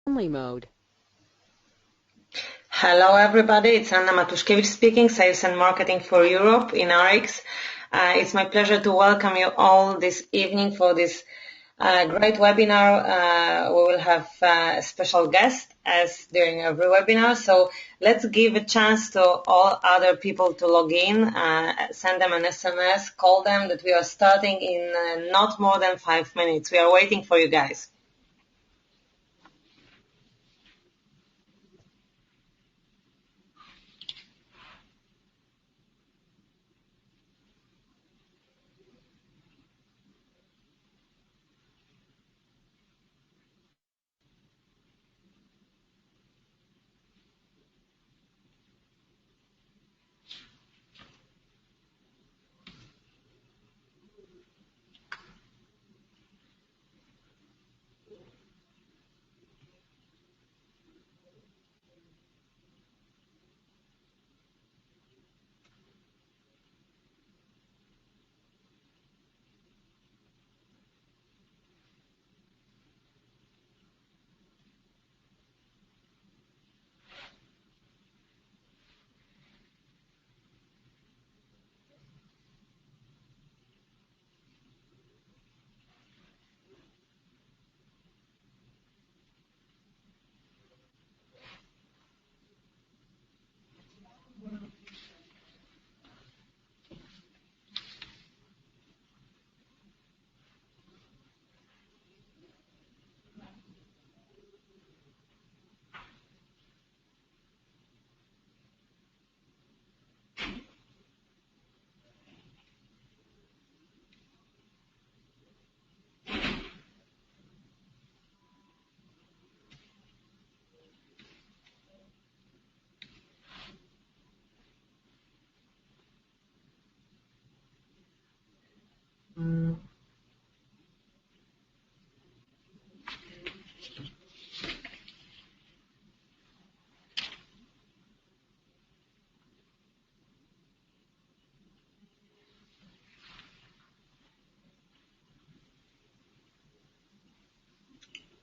Only mode. Hello everybody, it's Anna Matuszkiewicz speaking, Sales and Marketing for Europe in RX. It's my pleasure to welcome you all this evening for this great webinar. We will have a special guest as during every webinar, so let's give a chance to all other people to log in, send them an SMS, call them that we are starting in not more than 5 minutes. We are waiting for you guys.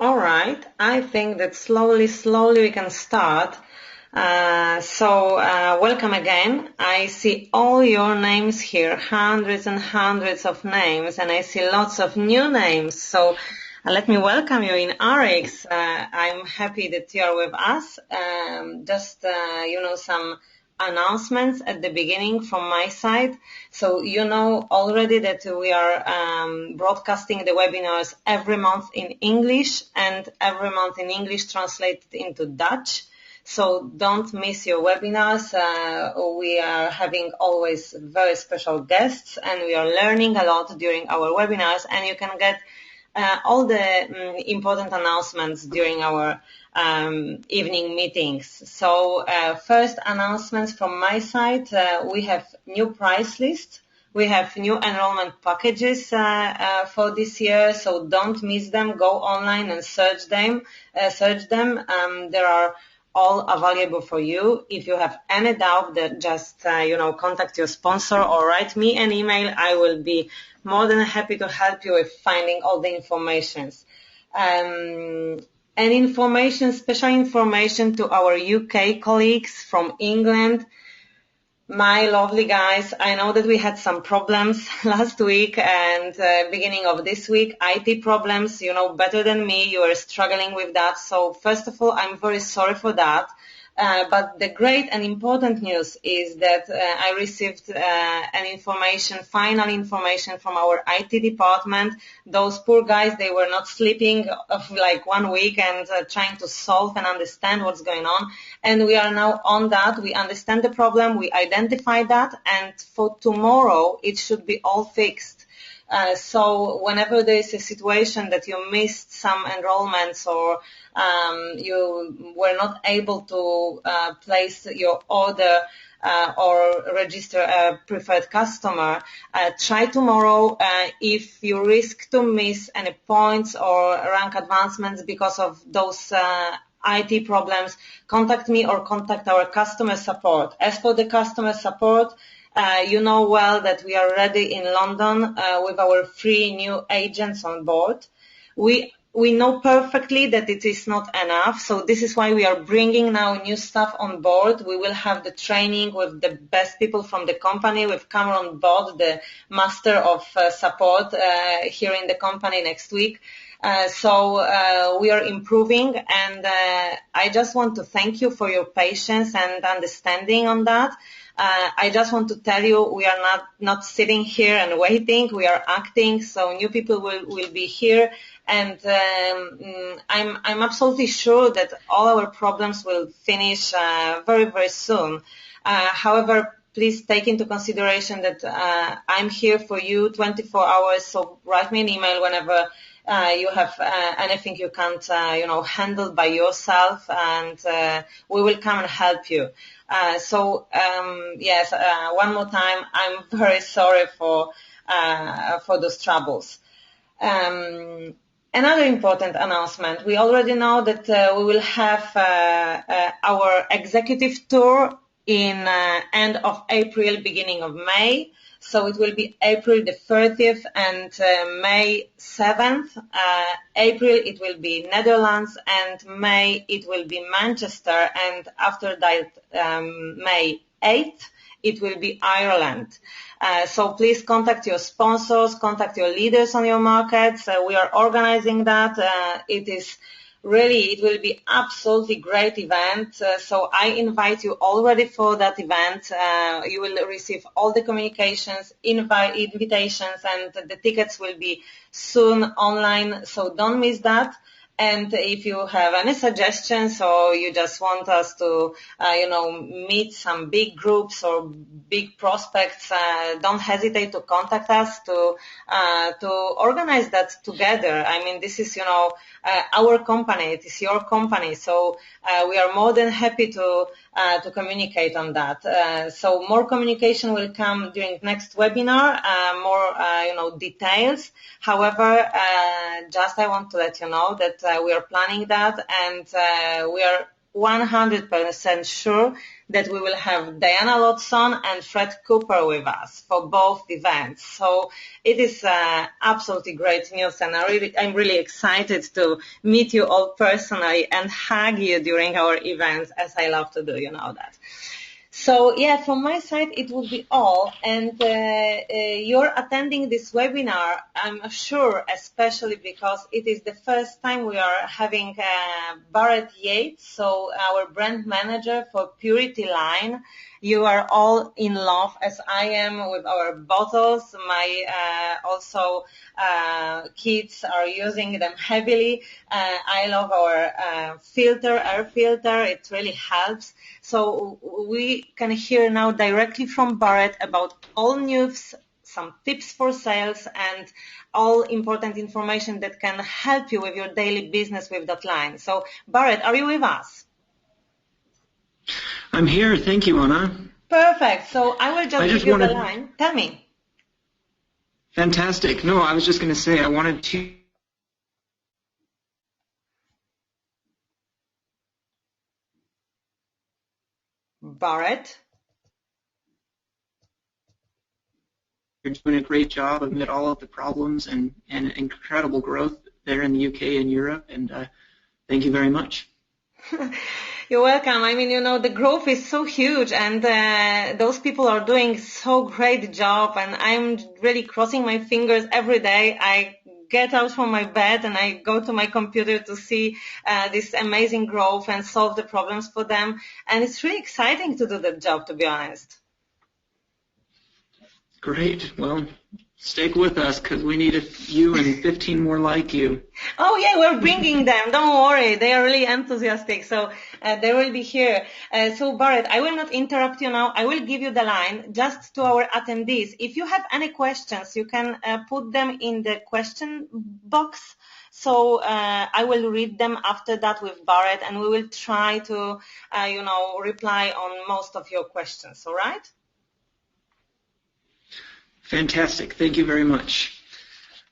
All right, I think that slowly we can start. Welcome again. I see all your names here, hundreds and hundreds of names, and I see lots of new names. So let me welcome you in RX. I'm happy that you are with us. Some announcements at the beginning from my side. So you know already that we are broadcasting the webinars every month in English and every month in English translated into Dutch. So don't miss your webinars. We are having always very special guests and we are learning a lot during our webinars, and you can get all the important announcements during our evening meetings. So first announcements from my side, we have new price list. We have new enrollment packages for this year, so don't miss them. Go online and search them. There are all available for you. If you have any doubt, that just contact your sponsor or write me an email. I will be more than happy to help you with finding all the information. And information, special information to our UK colleagues from England. My lovely guys, I know that we had some problems last week and beginning of this week, IT problems, you know better than me, you are struggling with that. So first of all, I'm very sorry for that. But the great and important news is that I received final information from our IT department. Those poor guys, they were not sleeping of like 1 week and trying to solve and understand what's going on. And we are now on that. We understand the problem. We identify that. And for tomorrow, it should be all fixed. So whenever there is a situation that you missed some enrollments or you were not able to place your order or register a preferred customer, try tomorrow. If you risk to miss any points or rank advancements because of those IT problems, contact me or contact our customer support. As for the customer support, you know well that we are ready in London with our 3 new agents on board. We we know perfectly that it is not enough. So this is why we are bringing now new staff on board. We will have the training with the best people from the company. We've come on board the master of support here in the company next week. So we are improving, and I just want to thank you for your patience and understanding on that. I just want to tell you we are not sitting here and waiting. We are acting, so new people will be here, and I'm absolutely sure that all our problems will finish very, very soon. However, please take into consideration that I'm here for you 24 hours, so write me an email whenever you have anything you can't, handle by yourself, and we will come and help you. Yes, one more time, I'm very sorry for those troubles. Another important announcement. We already know that we will have our executive tour in end of April, beginning of May. So it will be April the 30th and May 7th. April it will be Netherlands, and May it will be Manchester, and after that May 8th it will be Ireland. So please contact your sponsors, contact your leaders on your markets. We are organizing that. It will be absolutely great event. So I invite you already for that event. You will receive all the communications, invitations, and the tickets will be soon online. So don't miss that. And if you have any suggestions, or you just want us to, meet some big groups or big prospects, don't hesitate to contact us to organize that together. I mean, this is, our company. It is your company. So we are more than happy to communicate on that. So more communication will come during next webinar, more, details. However, just I want to let you know that we are planning that, and we are 100% sure that we will have Diana Lodson and Fred Cooper with us for both events. So it is absolutely great news, and I'm really excited to meet you all personally and hug you during our events, as I love to do, you know that. So yeah, from my side, it will be all. And you're attending this webinar, I'm sure, especially because it is the first time we are having Barrett Yates, so our brand manager for Puritii line. You are all in love, as I am, with our bottles. My also kids are using them heavily. I love our air filter. It really helps. So we can hear now directly from Barrett about all news, some tips for sales, and all important information that can help you with your daily business with that line. So Barrett, are you with us? I'm here. Thank you, Anna. Perfect. So I will just give you the line. Tell me. Fantastic. No, I was just going to say I wanted to. Barrett? You're doing a great job amid all of the problems and incredible growth there in the UK and Europe, and thank you very much. You're welcome. I mean, the growth is so huge, and those people are doing so great job, and I'm really crossing my fingers every day. I get out from my bed and I go to my computer to see this amazing growth and solve the problems for them. And it's really exciting to do that job, to be honest. Great. Well, stick with us because we need you and 15 more like you. Oh, yeah, we're bringing them. Don't worry. They are really enthusiastic. So they will be here. So, Barrett, I will not interrupt you now. I will give you the line just to our attendees. If you have any questions, you can put them in the question box. So I will read them after that with Barrett, and we will try to, reply on most of your questions. All right? Fantastic. Thank you very much.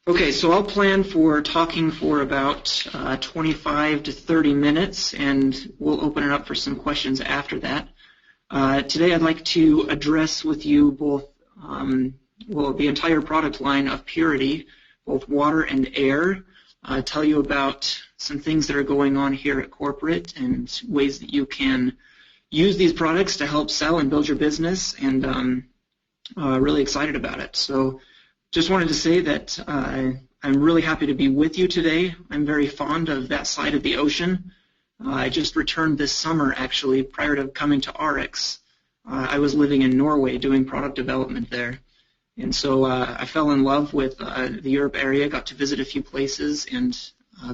Okay, so I'll plan for talking for about 25 to 30 minutes, and we'll open it up for some questions after that. Today I'd like to address with you both, the entire product line of Puritii, both water and air, tell you about some things that are going on here at corporate and ways that you can use these products to help sell and build your business, and really excited about it. So just wanted to say that I'm really happy to be with you today. I'm very fond of that side of the ocean. I just returned this summer, actually, prior to coming to RX. I was living in Norway doing product development there. And so I fell in love with the Europe area, got to visit a few places, and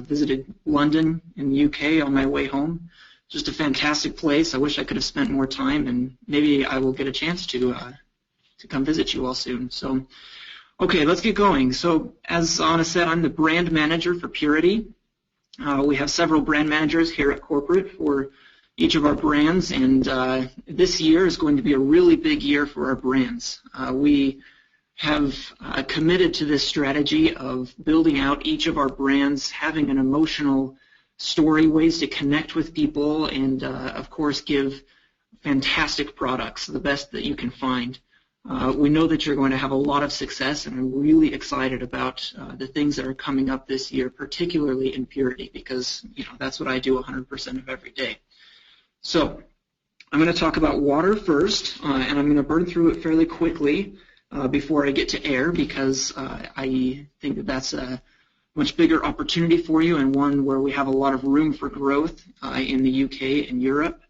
visited London in the UK on my way home. Just a fantastic place. I wish I could have spent more time, and maybe I will get a chance to come visit you all soon. So, okay, let's get going. So, as Anna said, I'm the brand manager for Puritii. We have several brand managers here at corporate for each of our brands, and this year is going to be a really big year for our brands. We have committed to this strategy of building out each of our brands, having an emotional story, ways to connect with people, and of course give fantastic products, the best that you can find. We know that you're going to have a lot of success, and I'm really excited about the things that are coming up this year, particularly in Puritii, because that's what I do 100% of every day. So I'm going to talk about water first, and I'm going to burn through it fairly quickly before I get to air, because I think that that's a much bigger opportunity for you, and one where we have a lot of room for growth in the UK and Europe,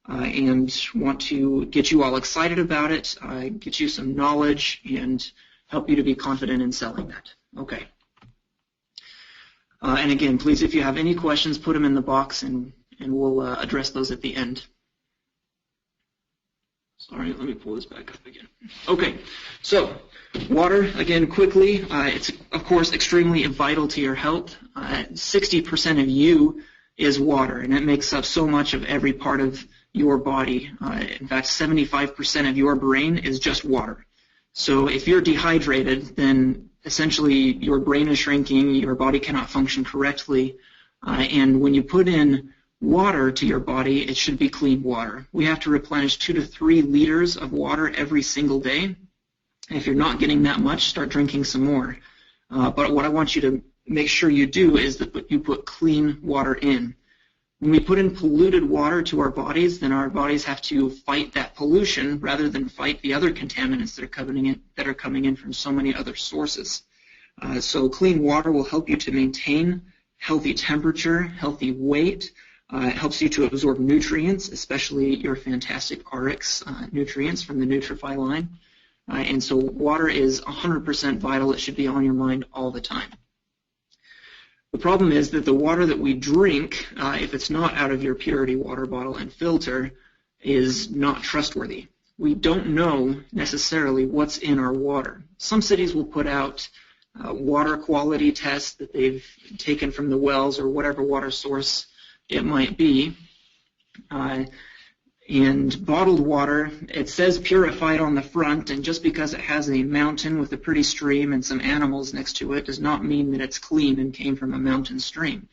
and want to get you all excited about it, get you some knowledge, and help you to be confident in selling that. Okay. And again, please, if you have any questions, put them in the box, and we'll address those at the end. Sorry, let me pull this back up again. Okay, so water, again, quickly, it's, of course, extremely vital to your health. 60% of you is water, and it makes up so much of every part of your body. In fact, 75% of your brain is just water. So if you're dehydrated, then essentially your brain is shrinking, your body cannot function correctly, and when you put in water to your body, it should be clean water. We have to replenish 2 to 3 liters of water every single day. And if you're not getting that much, start drinking some more. But what I want you to make sure you do is that you put clean water in. When we put in polluted water to our bodies, then our bodies have to fight that pollution rather than fight the other contaminants that are coming in from so many other sources. So clean water will help you to maintain healthy temperature, healthy weight. It helps you to absorb nutrients, especially your fantastic RX nutrients from the Nutrify line. And so water is 100% vital. It should be on your mind all the time. The problem is that the water that we drink, if it's not out of your Puritii water bottle and filter, is not trustworthy. We don't know necessarily what's in our water. Some cities will put out water quality tests that they've taken from the wells or whatever water source it might be, and bottled water, it says purified on the front, and just because it has a mountain with a pretty stream and some animals next to it does not mean that it's clean and came from a mountain stream.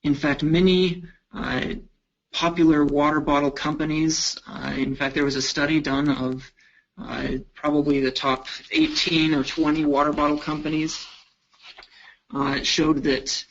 In fact, many popular water bottle companies, in fact there was a study done of probably the top 18 or 20 water bottle companies, showed that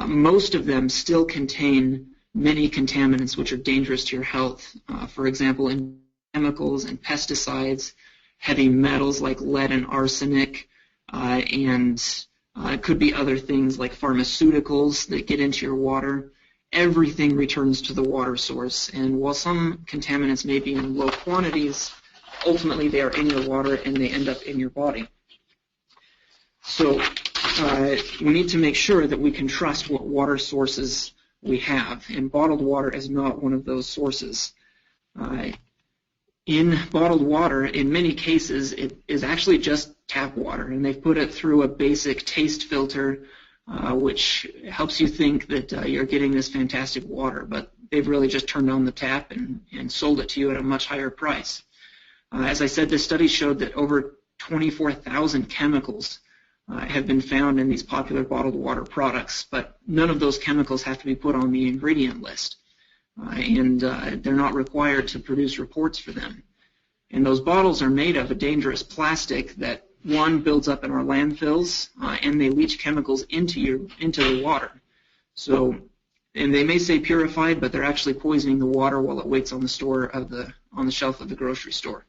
most of them still contain many contaminants which are dangerous to your health. For example, in chemicals and pesticides, heavy metals like lead and arsenic, and it could be other things like pharmaceuticals that get into your water. Everything returns to the water source, and while some contaminants may be in low quantities, ultimately they are in your water and they end up in your body. So we need to make sure that we can trust what water sources we have, and bottled water is not one of those sources. In bottled water, in many cases, it is actually just tap water, and they've put it through a basic taste filter, which helps you think that you're getting this fantastic water, but they've really just turned on the tap and sold it to you at a much higher price. As I said, this study showed that over 24,000 chemicals have been found in these popular bottled water products, but none of those chemicals have to be put on the ingredient list, and they're not required to produce reports for them. And those bottles are made of a dangerous plastic that one, builds up in our landfills, and they leach chemicals into the water. So, and they may say purified, but they're actually poisoning the water while it waits on the shelf of the grocery store.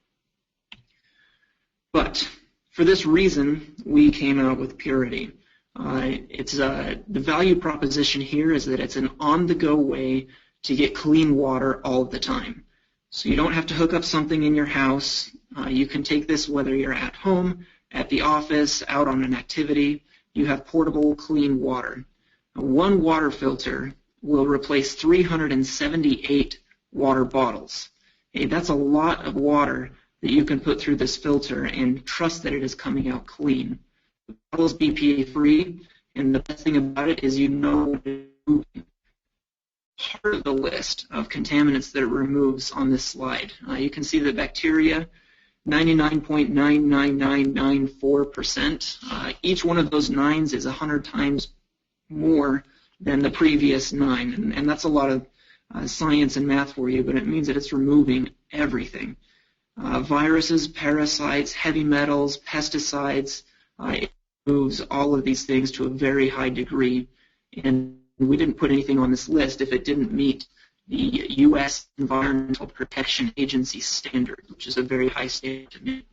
But for this reason, we came out with Puritii. The value proposition here is that it's an on-the-go way to get clean water all the time. So you don't have to hook up something in your house. You can take this whether you're at home, at the office, out on an activity. You have portable, clean water. One water filter will replace 378 water bottles. Hey, that's a lot of water that you can put through this filter and trust that it is coming out clean. The bottle is BPA free, and the best thing about it is part of the list of contaminants that it removes on this slide. You can see the bacteria, 99.99994%. Each one of those nines is 100 times more than the previous 9, and that's a lot of science and math for you, but it means that it's removing everything. Viruses, parasites, heavy metals, pesticides, it removes all of these things to a very high degree, and we didn't put anything on this list if it didn't meet the U.S. Environmental Protection Agency standard, which is a very high standard to meet.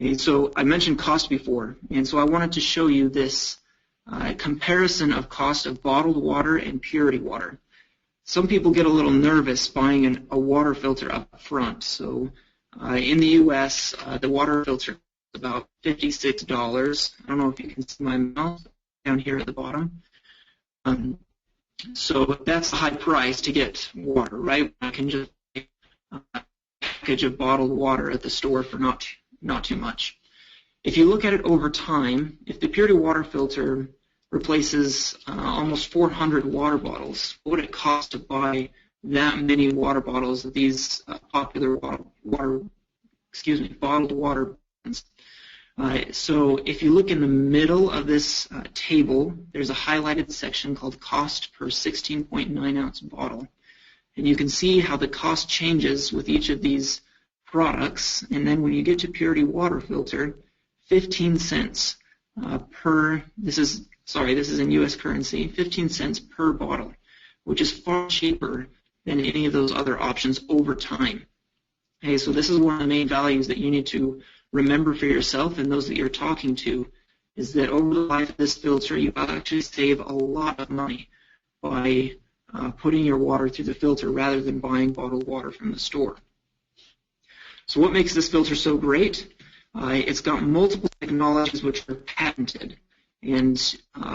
Okay, so I mentioned cost before, and so I wanted to show you this comparison of cost of bottled water and Puritii water. Some people get a little nervous buying a water filter up front. So in the U.S., the water filter is about $56. I don't know if you can see my mouse down here at the bottom. So that's a high price to get water, right? I can just buy a package of bottled water at the store for not too much. If you look at it over time, if the Puritii water filter replaces almost 400 water bottles, what would it cost to buy that many water bottles of these popular bottled water brands? So if you look in the middle of this table, there's a highlighted section called cost per 16.9 ounce bottle. And you can see how the cost changes with each of these products. And then when you get to Puritii water filter, 15 cents this is in U.S. currency, 15 cents per bottle, which is far cheaper than any of those other options over time. Okay, so this is one of the main values that you need to remember for yourself and those that you're talking to, is that over the life of this filter, you actually save a lot of money by putting your water through the filter rather than buying bottled water from the store. So what makes this filter so great? It's got multiple technologies which are patented, and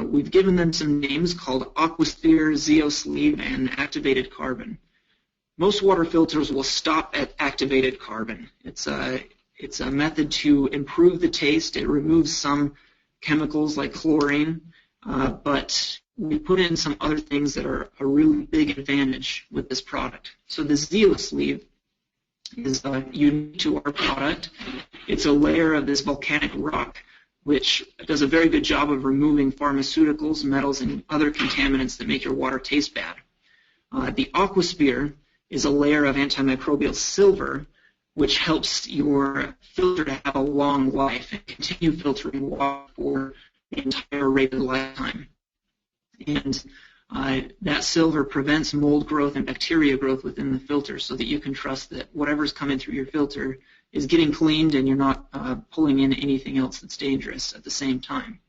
we've given them some names called Aquasphere, Zeosleeve, and activated carbon. Most water filters will stop at activated carbon. It's a method to improve the taste. It removes some chemicals like chlorine, but we put in some other things that are a really big advantage with this product. So the Zeosleeve is unique to our product. It's a layer of this volcanic rock which does a very good job of removing pharmaceuticals, metals, and other contaminants that make your water taste bad. The Aquasphere is a layer of antimicrobial silver which helps your filter to have a long life and continue filtering water for the entire rated lifetime. And that silver prevents mold growth and bacteria growth within the filter so that you can trust that whatever's coming through your filter is getting cleaned and you're not pulling in anything else that's dangerous at the same time.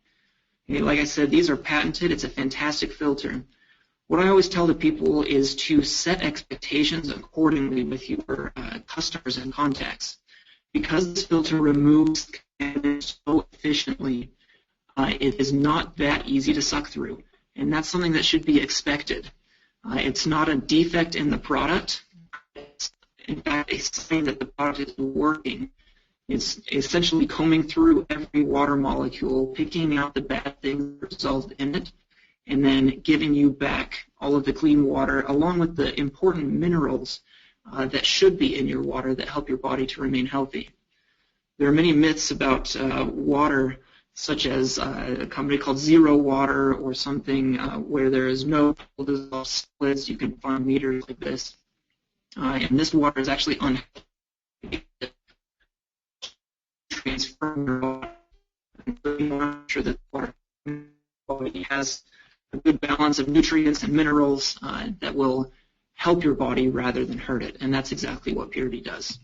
Okay, like I said, these are patented. It's a fantastic filter. What I always tell the people is to set expectations accordingly with your customers and contacts. Because this filter removes contaminants so efficiently, it is not that easy to suck through. And that's something that should be expected. It's not a defect in the product. It's, in fact, a sign that the product is working. It's essentially combing through every water molecule, picking out the bad things that result in it, and then giving you back all of the clean water along with the important minerals that should be in your water that help your body to remain healthy. There are many myths about water, such as a company called Zero Water or something where there is no dissolved solids. You can find meters like this. And this water is actually unhealthy. nutrients from your body. And so you want to make sure that the water body has a good balance of nutrients and minerals that will help your body rather than hurt it, and that's exactly what Purity does.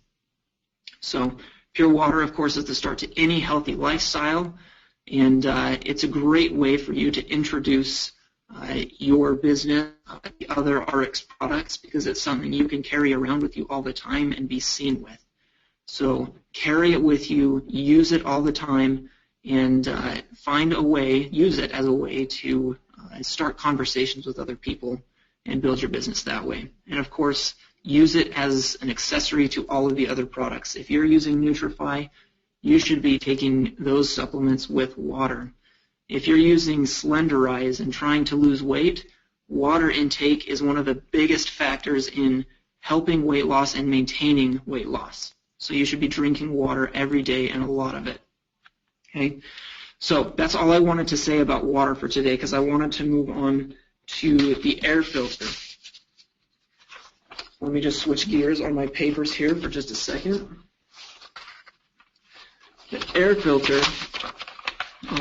So pure water, of course, is the start to any healthy lifestyle, and it's a great way for you to introduce your business, the other RX products, because it's something you can carry around with you all the time and be seen with. So carry it with you, use it all the time, and find a way, use it as a way to start conversations with other people and build your business that way. And of course, use it as an accessory to all of the other products. If you're using Nutrify, you should be taking those supplements with water. If you're using Slenderize and trying to lose weight, water intake is one of the biggest factors in helping weight loss and maintaining weight loss. So you should be drinking water every day, and a lot of it. Okay? So that's all I wanted to say about water for today, because I wanted to move on to the air filter. Let me just switch gears on my papers here for just a second. The air filter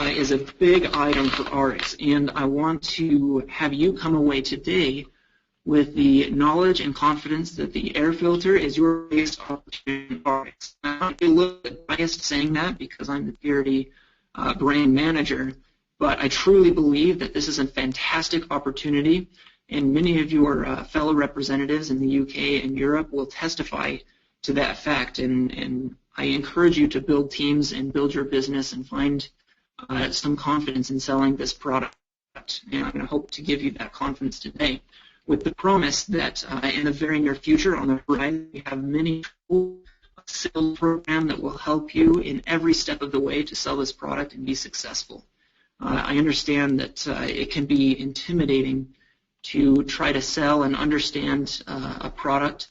is a big item for RX, and I want to have you come away today with the knowledge and confidence that the air filter is your biggest opportunity in RX. I might be a little bit biased saying that because I'm the Purity brand manager, but I truly believe that this is a fantastic opportunity, and many of your fellow representatives in the UK and Europe will testify to that fact, and I encourage you to build teams and build your business and find some confidence in selling this product, and I'm going to hope to give you that confidence today with the promise that in the very near future on the horizon we have many tools, a sales program that will help you in every step of the way to sell this product and be successful. I understand that it can be intimidating to try to sell and understand a product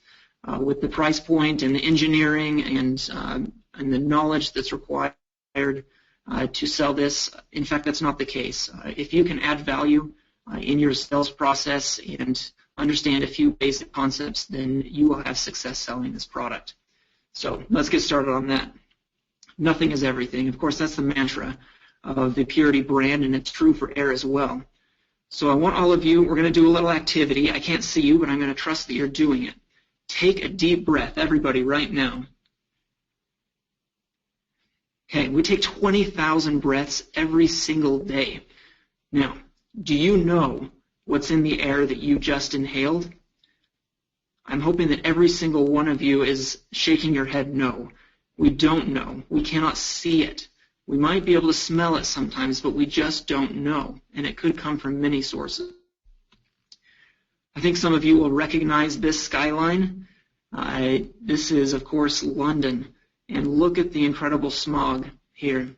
with the price point and the engineering and the knowledge that's required to sell this. In fact, that's not the case. If you can add value in your sales process and understand a few basic concepts, then you will have success selling this product. So let's get started on that. Nothing is everything. Of course, that's the mantra of the Purity brand, and it's true for air as well. So I want all of you, we're going to do a little activity. I can't see you, but I'm going to trust that you're doing it. Take a deep breath, everybody, right now. Okay, we take 20,000 breaths every single day. Now, do you know what's in the air that you just inhaled? I'm hoping that every single one of you is shaking your head no. We don't know. We cannot see it. We might be able to smell it sometimes, but we just don't know, and it could come from many sources. I think some of you will recognize this skyline. This is, of course, London, and look at the incredible smog here.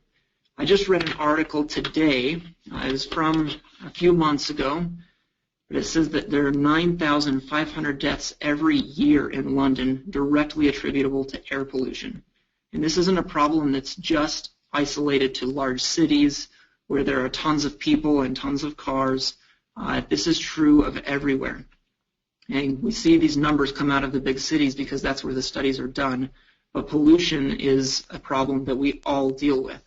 I just read an article today. It was from a few months ago, but it says that there are 9,500 deaths every year in London directly attributable to air pollution. And this isn't a problem that's just isolated to large cities where there are tons of people and tons of cars. This is true of everywhere. And we see these numbers come out of the big cities because that's where the studies are done. But pollution is a problem that we all deal with.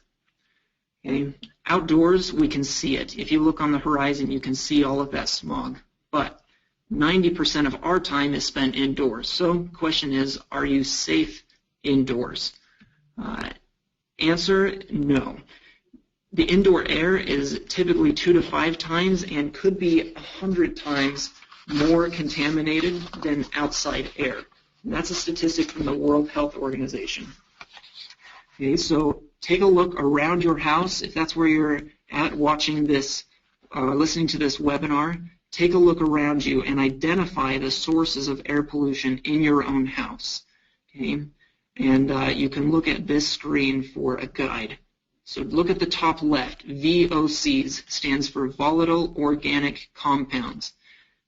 Okay? Outdoors, we can see it. If you look on the horizon, you can see all of that smog. But 90% of our time is spent indoors. So the question is, are you safe indoors? Answer, no. The indoor air is typically 2 to 5 times and could be 100 times more contaminated than outside air. And that's a statistic from the World Health Organization. Okay, so take a look around your house. If that's where you're at watching this, listening to this webinar, take a look around you and identify the sources of air pollution in your own house. Okay? And you can look at this screen for a guide. So look at the top left. VOCs stands for volatile organic compounds.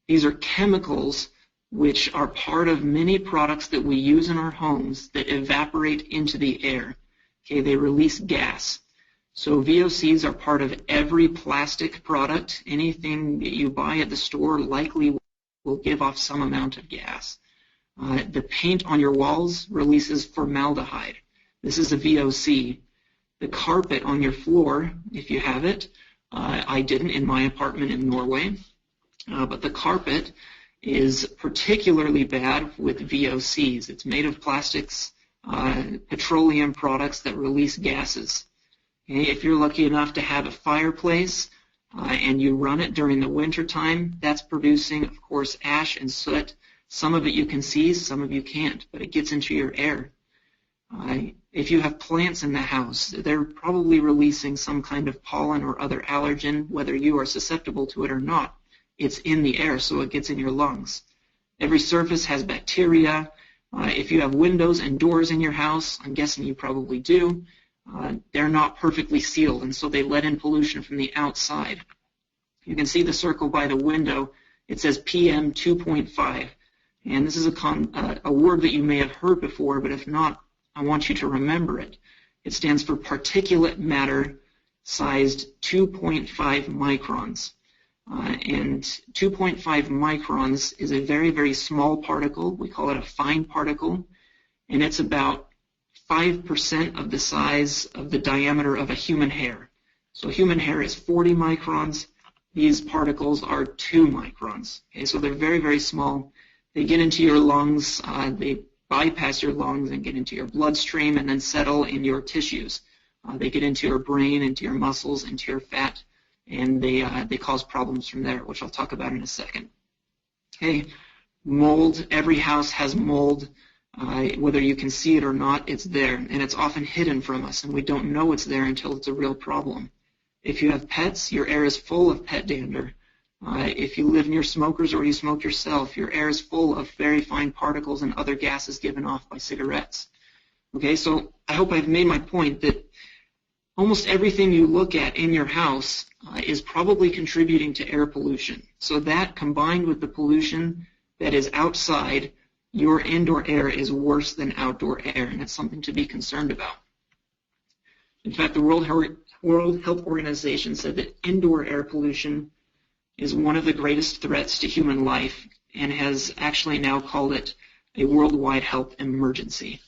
These are chemicals which are part of many products that we use in our homes that evaporate into the air. Okay, they release gas. So VOCs are part of every plastic product. Anything that you buy at the store likely will give off some amount of gas. The paint on your walls releases formaldehyde. This is a VOC. The carpet on your floor, if you have it, I didn't in my apartment in Norway, but the carpet is particularly bad with VOCs. It's made of plastics, petroleum products that release gases. Okay? If you're lucky enough to have a fireplace and you run it during the winter time, that's producing, of course, ash and soot. Some of it you can see, some of you can't, but it gets into your air. If you have plants in the house, they're probably releasing some kind of pollen or other allergen, whether you are susceptible to it or not. It's in the air, so it gets in your lungs. Every surface has bacteria. If you have windows and doors in your house, I'm guessing you probably do, they're not perfectly sealed, and so they let in pollution from the outside. You can see the circle by the window. It says PM 2.5, and this is a word that you may have heard before, but if not, I want you to remember it. It stands for particulate matter sized 2.5 microns. And 2.5 microns is a very, very small particle. We call it a fine particle, and it's about 5% of the size of the diameter of a human hair. So human hair is 40 microns. These particles are 2 microns. Okay, so they're very, very small. They get into your lungs. They bypass your lungs and get into your bloodstream and then settle in your tissues. They get into your brain, into your muscles, into your fat, and they cause problems from there, which I'll talk about in a second. Okay, mold. Every house has mold. Whether you can see it or not, it's there, and it's often hidden from us, and we don't know it's there until it's a real problem. If you have pets, your air is full of pet dander. If you live near smokers or you smoke yourself, your air is full of very fine particles and other gases given off by cigarettes. Okay, so I hope I've made my point that almost everything you look at in your house is probably contributing to air pollution. So that, combined with the pollution that is outside, your indoor air is worse than outdoor air, and it's something to be concerned about. In fact, the World Health Organization said that indoor air pollution is one of the greatest threats to human life and has actually now called it a worldwide health emergency.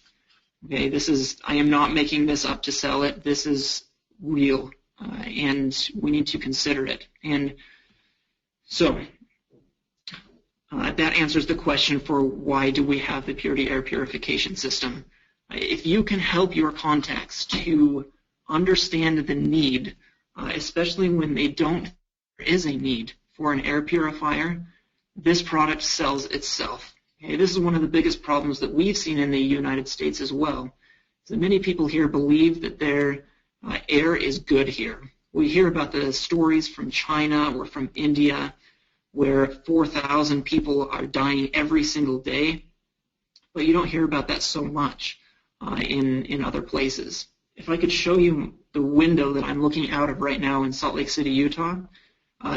Okay, I am not making this up to sell it. This is real, and we need to consider it. And so that answers the question for why do we have the Puritii Air Purification System. If you can help your contacts to understand the need, especially when they don't, there is a need for an air purifier, this product sells itself. Okay, this is one of the biggest problems that we've seen in the United States as well. So many people here believe that their air is good here. We hear about the stories from China or from India where 4,000 people are dying every single day, but you don't hear about that so much in other places. If I could show you the window that I'm looking out of right now in Salt Lake City, Utah,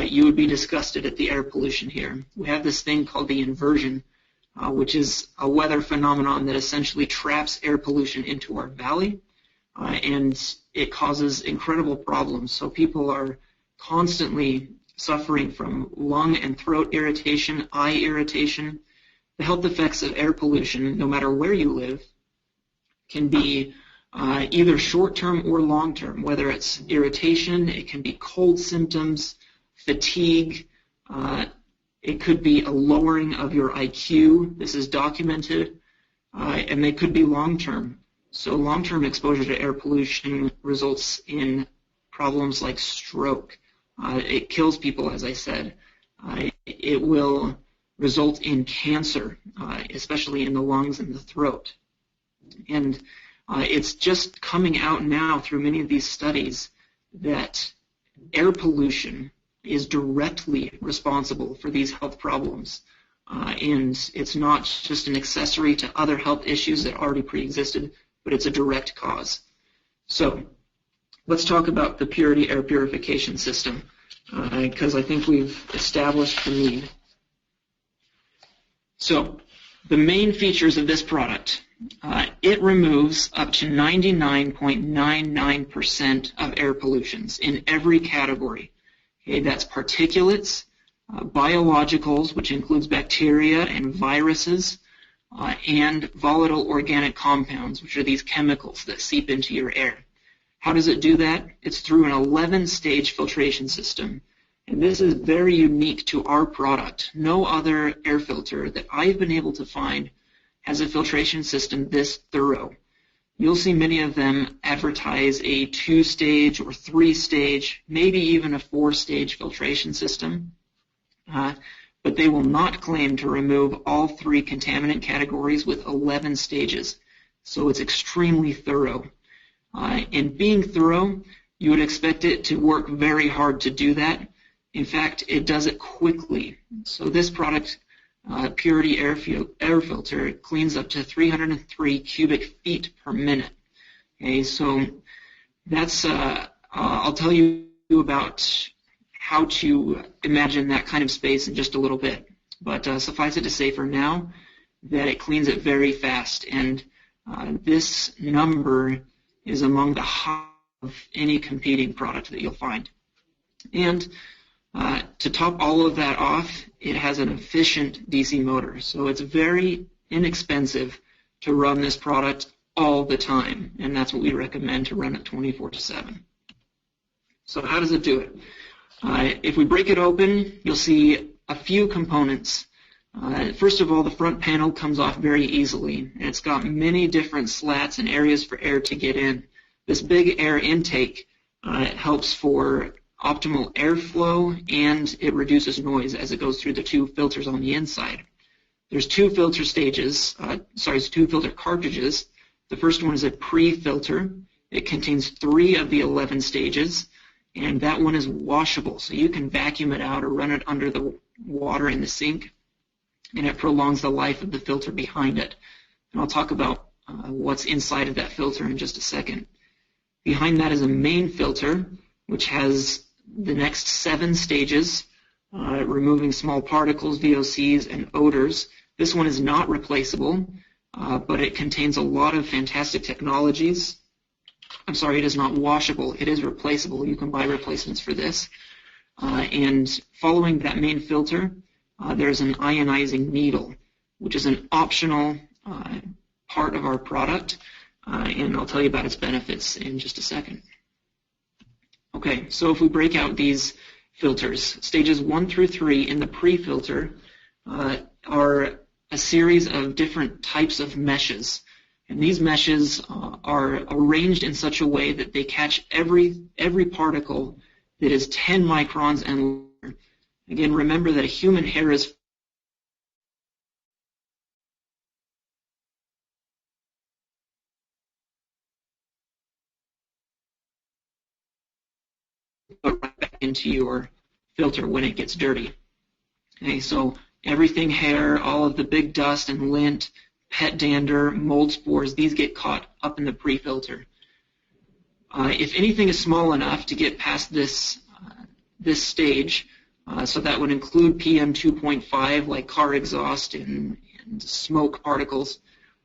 you would be disgusted at the air pollution here. We have this thing called the inversion, which is a weather phenomenon that essentially traps air pollution into our valley, and it causes incredible problems. So people are constantly suffering from lung and throat irritation, eye irritation. The health effects of air pollution, no matter where you live, can be either short-term or long-term, whether it's irritation, it can be cold symptoms, fatigue, it could be a lowering of your IQ. This is documented, and they could be long-term. So long-term exposure to air pollution results in problems like stroke. It kills people, as I said. It will result in cancer, especially in the lungs and the throat. And it's just coming out now through many of these studies that air pollution is directly responsible for these health problems. And it's not just an accessory to other health issues that already pre-existed, but it's a direct cause. So let's talk about the Puritii Air Purification System, because I think we've established the need. So the main features of this product, it removes up to 99.99% of air pollutions in every category. Okay, that's particulates, biologicals, which includes bacteria and viruses, and volatile organic compounds, which are these chemicals that seep into your air. How does it do that? It's through an 11-stage filtration system. And this is very unique to our product. No other air filter that I've been able to find has a filtration system this thorough. You'll see many of them advertise a 2-stage or 3-stage, maybe even a 4-stage filtration system, but they will not claim to remove all 3 contaminant categories with 11 stages. So it's extremely thorough. And being thorough, you would expect it to work very hard to do that. In fact, it does it quickly. So this product, Puritii Air Filter, cleans up to 303 cubic feet per minute. Okay, so that's, I'll tell you about how to imagine that kind of space in just a little bit. But suffice it to say for now that it cleans it very fast. And this number is among the highest of any competing product that you'll find. And to top all of that off, it has an efficient DC motor. So it's very inexpensive to run this product all the time. And that's what we recommend, to run it 24/7. So how does it do it? If we break it open, you'll see a few components. First of all, the front panel comes off very easily, and it's got many different slats and areas for air to get in. This big air intake helps for optimal airflow, and it reduces noise as it goes through the 2 filters on the inside. There's 2 filter two filter cartridges. The first one is a pre-filter. It contains 3 of the 11 stages, and that one is washable, so you can vacuum it out or run it under the water in the sink, and it prolongs the life of the filter behind it. And I'll talk about what's inside of that filter in just a second. Behind that is a main filter, which has the next 7 stages, removing small particles, VOCs, and odors. This one is not replaceable, but it contains a lot of fantastic technologies. I'm sorry, it is not washable. It is replaceable. You can buy replacements for this. And following that main filter, there's an ionizing needle, which is an optional part of our product, and I'll tell you about its benefits in just a second. Okay, so if we break out these filters, stages 1 through 3 in the pre-filter are a series of different types of meshes. And these meshes are arranged in such a way that they catch every particle that is 10 microns and longer. Again, remember that a human hair is put right back into your filter when it gets dirty. Okay, so everything hair, all of the big dust and lint, pet dander, mold spores, these get caught up in the pre-filter. If anything is small enough to get past this stage, so that would include PM 2.5 like car exhaust and smoke particles,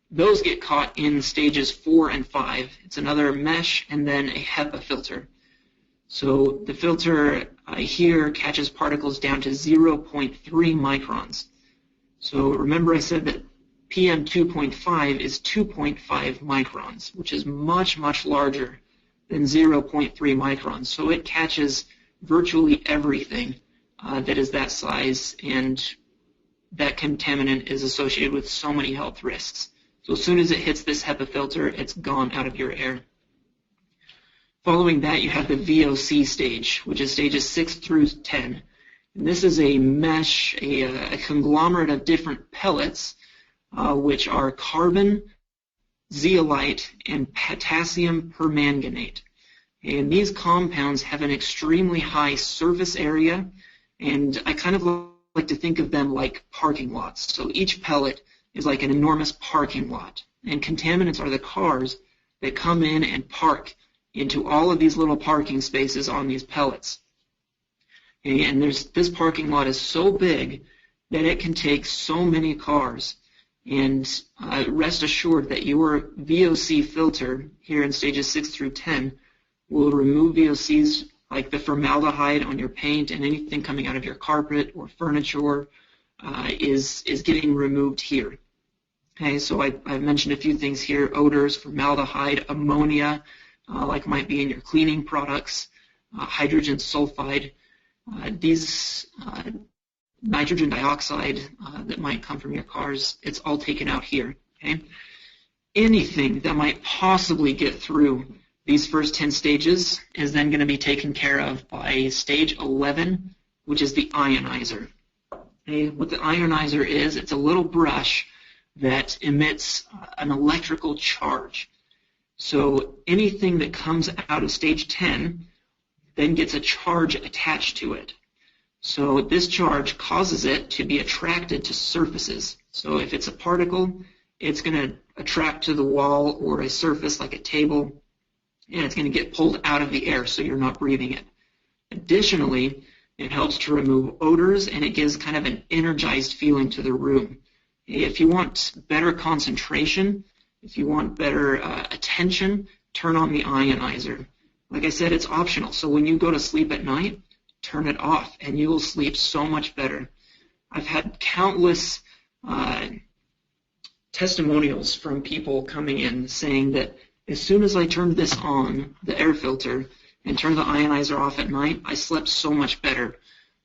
those get caught in stages 4 and 5. It's another mesh and then a HEPA filter. So the filter here catches particles down to 0.3 microns. So remember I said that PM 2.5 is 2.5 microns, which is much, much larger than 0.3 microns. So it catches virtually everything that is that size, and that contaminant is associated with so many health risks. So as soon as it hits this HEPA filter, it's gone out of your air. Following that, you have the VOC stage, which is stages 6 through 10. And this is a mesh, a conglomerate of different pellets, which are carbon, zeolite, and potassium permanganate. And these compounds have an extremely high surface area, and I kind of like to think of them like parking lots. So each pellet is like an enormous parking lot, and contaminants are the cars that come in and park into all of these little parking spaces on these pellets. Okay, and this parking lot is so big that it can take so many cars. And rest assured that your VOC filter here in stages 6 through 10 will remove VOCs like the formaldehyde on your paint, and anything coming out of your carpet or furniture is getting removed here. Okay, so I've mentioned a few things here: odors, formaldehyde, ammonia, like might be in your cleaning products, hydrogen sulfide, these nitrogen dioxide that might come from your cars. It's all taken out here. Okay, anything that might possibly get through these first 10 stages is then going to be taken care of by stage 11, which is the ionizer. Okay, what the ionizer is, it's a little brush that emits an electrical charge. So anything that comes out of stage 10 then gets a charge attached to it. So this charge causes it to be attracted to surfaces. So if it's a particle, it's going to attract to the wall or a surface like a table, and it's going to get pulled out of the air so you're not breathing it. Additionally, it helps to remove odors, and it gives kind of an energized feeling to the room. If you want better concentration, if you want better attention, turn on the ionizer. Like I said, it's optional, so when you go to sleep at night, turn it off, and you will sleep so much better. I've had countless testimonials from people coming in saying that as soon as I turned this on, the air filter, and turned the ionizer off at night, I slept so much better.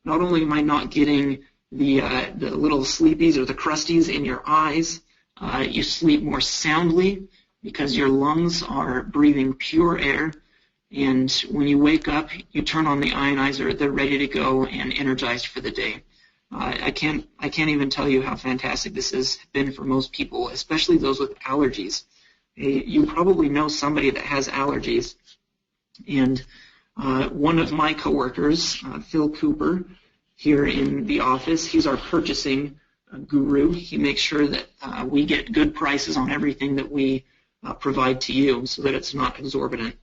Not only am I not getting the little sleepies or the crusties in your eyes, you sleep more soundly because your lungs are breathing pure air, and when you wake up, you turn on the ionizer, they're ready to go and energized for the day. I can't even tell you how fantastic this has been for most people, especially those with allergies. You probably know somebody that has allergies, and one of my coworkers, Phil Cooper, here in the office, he's our purchasing guru. He makes sure that we get good prices on everything that we provide to you so that it's not exorbitant.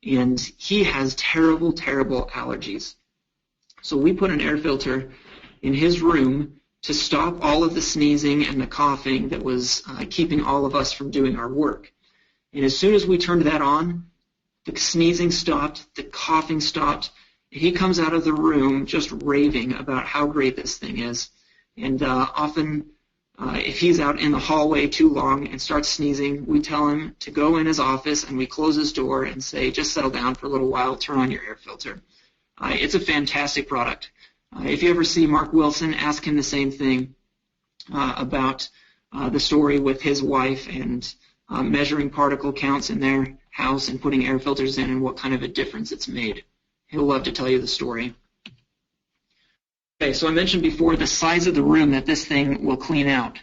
And he has terrible, terrible allergies. So we put an air filter in his room to stop all of the sneezing and the coughing that was keeping all of us from doing our work. And as soon as we turned that on, the sneezing stopped, the coughing stopped. He comes out of the room just raving about how great this thing is. And often, if he's out in the hallway too long and starts sneezing, we tell him to go in his office and we close his door and say, just settle down for a little while, turn on your air filter. It's a fantastic product. If you ever see Mark Wilson, ask him the same thing about the story with his wife and measuring particle counts in their house and putting air filters in and what kind of a difference it's made. He'll love to tell you the story. Okay, so I mentioned before the size of the room that this thing will clean out.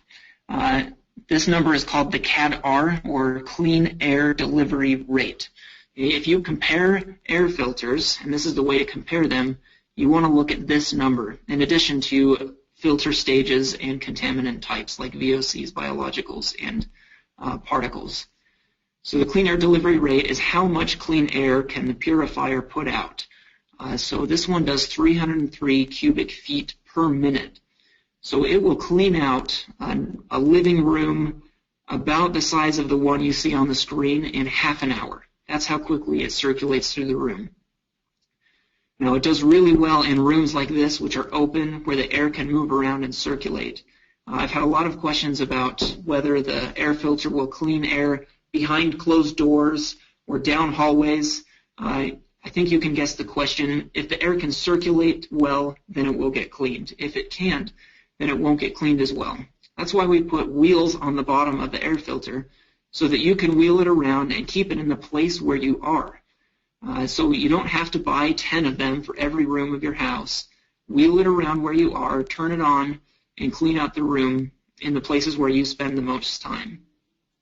This number is called the CAD-R, or Clean Air Delivery Rate. If you compare air filters, and this is the way to compare them, you want to look at this number, in addition to filter stages and contaminant types like VOCs, biologicals, and particles. So the clean air delivery rate is how much clean air can the purifier put out. So this one does 303 cubic feet per minute. So it will clean out a living room about the size of the one you see on the screen in half an hour. That's how quickly it circulates through the room. Now, it does really well in rooms like this, which are open, where the air can move around and circulate. I've had a lot of questions about whether the air filter will clean air behind closed doors or down hallways. I think you can guess the question. If the air can circulate well, then it will get cleaned. If it can't, then it won't get cleaned as well. That's why we put wheels on the bottom of the air filter so that you can wheel it around and keep it in the place where you are. So you don't have to buy 10 of them for every room of your house. Wheel it around where you are, turn it on, and clean out the room in the places where you spend the most time.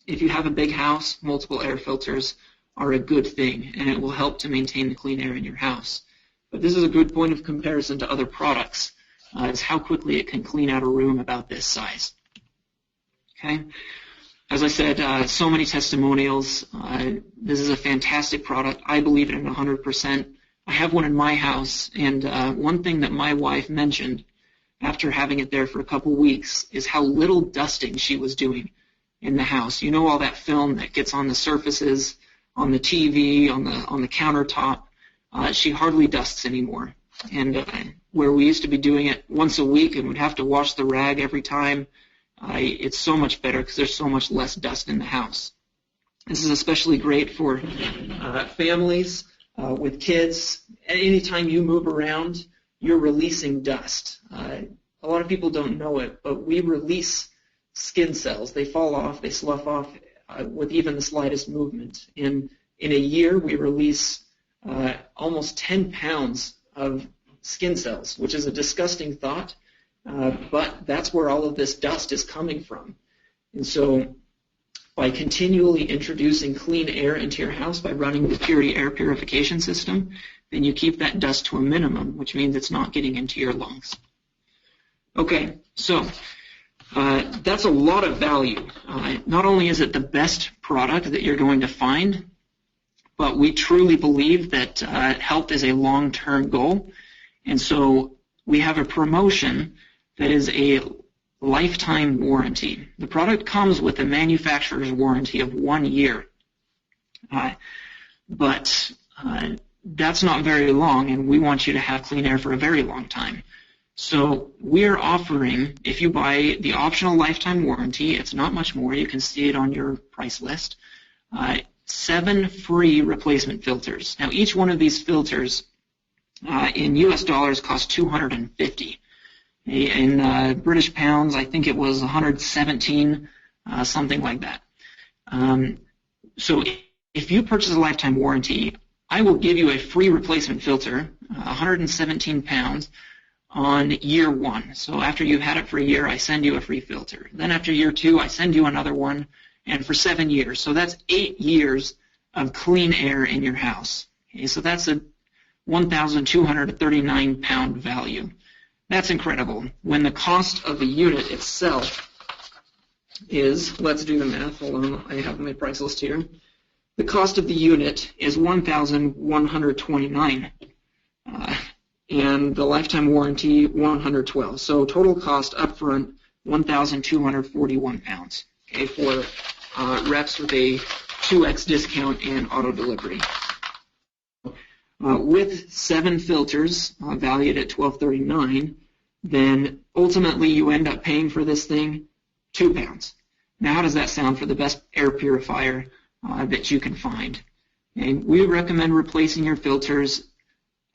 If you have a big house, multiple air filters are a good thing, and it will help to maintain the clean air in your house. But this is a good point of comparison to other products, is how quickly it can clean out a room about this size. Okay? As I said, so many testimonials. This is a fantastic product. I believe it in 100%. I have one in my house, and one thing that my wife mentioned after having it there for a couple weeks is how little dusting she was doing in the house. You know, all that film that gets on the surfaces, on the TV, on the countertop. She hardly dusts anymore. And where we used to be doing it once a week and would have to wash the rag every time, it's so much better because there's so much less dust in the house. This is especially great for families with kids. Anytime you move around, you're releasing dust. A lot of people don't know it, but we release skin cells. They fall off, they slough off with even the slightest movement. In a year, we release almost 10 pounds of skin cells, which is a disgusting thought, but that's where all of this dust is coming from. And so by continually introducing clean air into your house by running the Puritii Air Purification system, then you keep that dust to a minimum, which means it's not getting into your lungs. Okay, so that's a lot of value. Not only is it the best product that you're going to find, but we truly believe that health is a long-term goal. And so we have a promotion that is a lifetime warranty. The product comes with a manufacturer's warranty of 1 year. But that's not very long, and we want you to have clean air for a very long time. So we're offering, if you buy the optional lifetime warranty, it's not much more. You can see it on your price list. 7 free replacement filters. Now, each one of these filters in US dollars costs $250. In British pounds, I think it was 117, something like that. So if you purchase a lifetime warranty, I will give you a free replacement filter, 117 pounds, on year 1. So after you've had it for a year, I send you a free filter. Then after year 2, I send you another one, and for 7 years. So that's 8 years of clean air in your house. Okay, so that's a 1,239 pound value. That's incredible. When the cost of the unit itself is, let's do the math, hold on, I have my price list here. The cost of the unit is $1,129, and the lifetime warranty $112. So total cost upfront £1,241, okay, for reps with a 2x discount and auto delivery. With 7 filters valued at $1,239, then ultimately you end up paying for this thing £2. Now, how does that sound for the best air purifier that you can find? And we recommend replacing your filters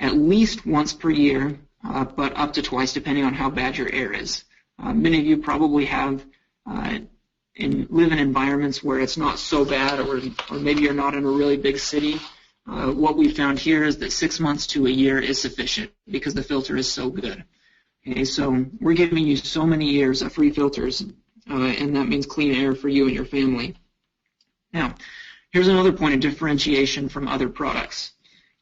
at least once per year, but up to twice depending on how bad your air is. Many of you probably have live in environments where it's not so bad, or maybe you're not in a really big city. What we found here is that 6 months to a year is sufficient because the filter is so good. Okay, so we're giving you so many years of free filters, and that means clean air for you and your family. Now, here's another point of differentiation from other products.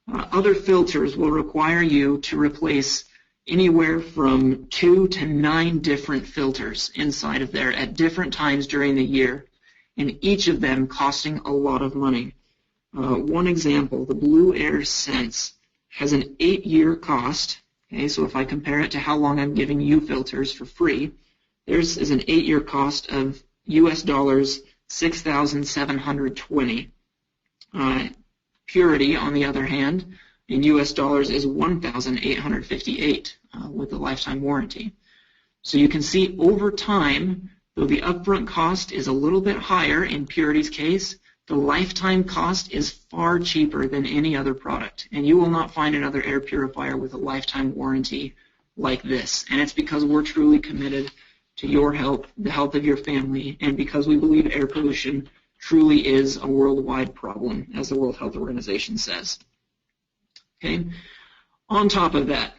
Other filters will require you to replace anywhere from 2 to 9 different filters inside of there at different times during the year, and each of them costing a lot of money. One example, the Blue Air Sense has an 8-year cost. Okay, so if I compare it to how long I'm giving you filters for free, theirs is an 8-year cost of US dollars 6,720. Puritii, on the other hand, in US dollars is 1,858 with a lifetime warranty. So you can see over time, though the upfront cost is a little bit higher in Puritii's case, the lifetime cost is far cheaper than any other product, and you will not find another air purifier with a lifetime warranty like this. And it's because we're truly committed to your health, the health of your family, and because we believe air pollution truly is a worldwide problem, as the World Health Organization says. Okay. On top of that,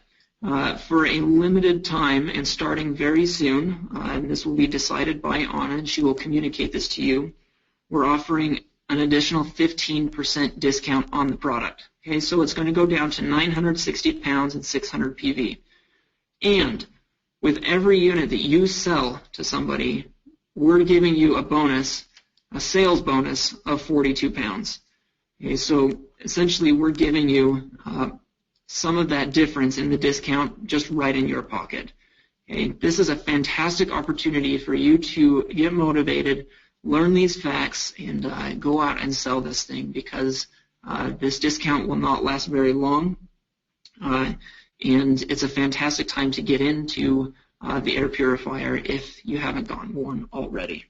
for a limited time and starting very soon, and this will be decided by Anna, and she will communicate this to you, we're offering an additional 15% discount on the product. Okay, so it's going to go down to 960 pounds and 600 PV. And with every unit that you sell to somebody, we're giving you a bonus, a sales bonus of 42 pounds. Okay, so essentially we're giving you some of that difference in the discount just right in your pocket. Okay, this is a fantastic opportunity for you to get motivated, learn these facts, and go out and sell this thing, because this discount will not last very long, and it's a fantastic time to get into the air purifier if you haven't gotten one already.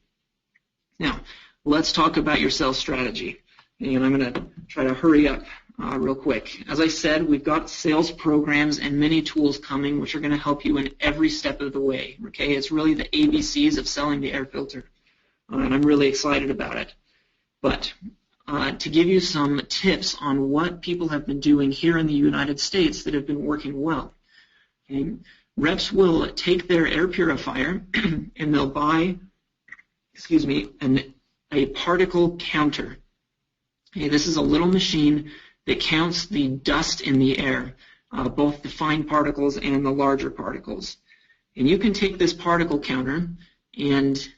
Now, let's talk about your sales strategy. And I'm going to try to hurry up real quick. As I said, we've got sales programs and many tools coming which are going to help you in every step of the way. Okay, it's really the ABCs of selling the air filter. And I'm really excited about it. But to give you some tips on what people have been doing here in the United States that have been working well. Okay? Reps will take their air purifier and they'll buy, a particle counter. Okay, this is a little machine that counts the dust in the air, both the fine particles and the larger particles. And you can take this particle counter and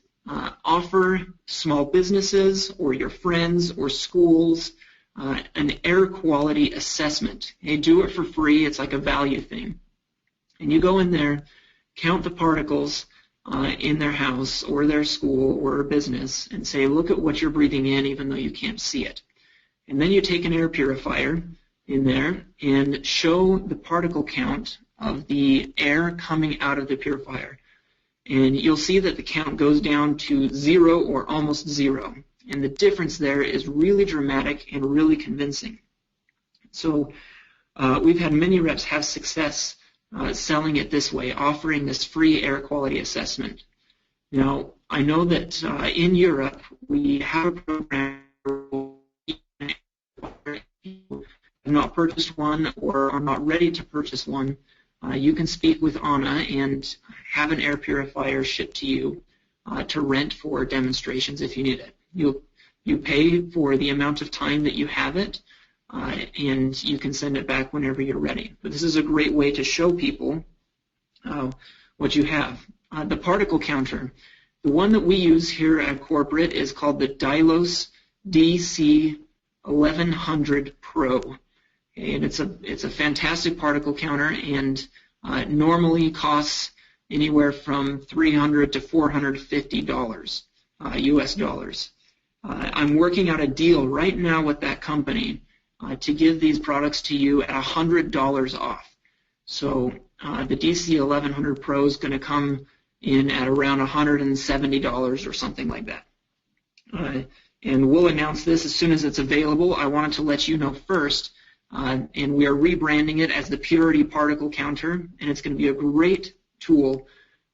offer small businesses or your friends or schools an air quality assessment. Hey, do it for free. It's like a value thing. And you go in there, count the particles in their house or their school or business and say, look at what you're breathing in even though you can't see it. And then you take an air purifier in there and show the particle count of the air coming out of the purifier. And you'll see that the count goes down to 0 or almost 0. And the difference there is really dramatic and really convincing. So we've had many reps have success selling it this way, offering this free air quality assessment. Now, I know that in Europe we have a program where people have not purchased one or are not ready to purchase one. You can speak with Anna and have an air purifier shipped to you to rent for demonstrations if you need it. You pay for the amount of time that you have it, and you can send it back whenever you're ready. But this is a great way to show people what you have. The particle counter, the one that we use here at corporate is called the Dylos DC1100 Pro. And it's a fantastic particle counter, and normally costs anywhere from $300 to $450 US dollars. I'm working out a deal right now with that company to give these products to you at $100 off. So the DC1100 Pro is going to come in at around $170 or something like that. And we'll announce this as soon as it's available. I wanted to let you know first. And we are rebranding it as the Puritii Particle Counter, and it's going to be a great tool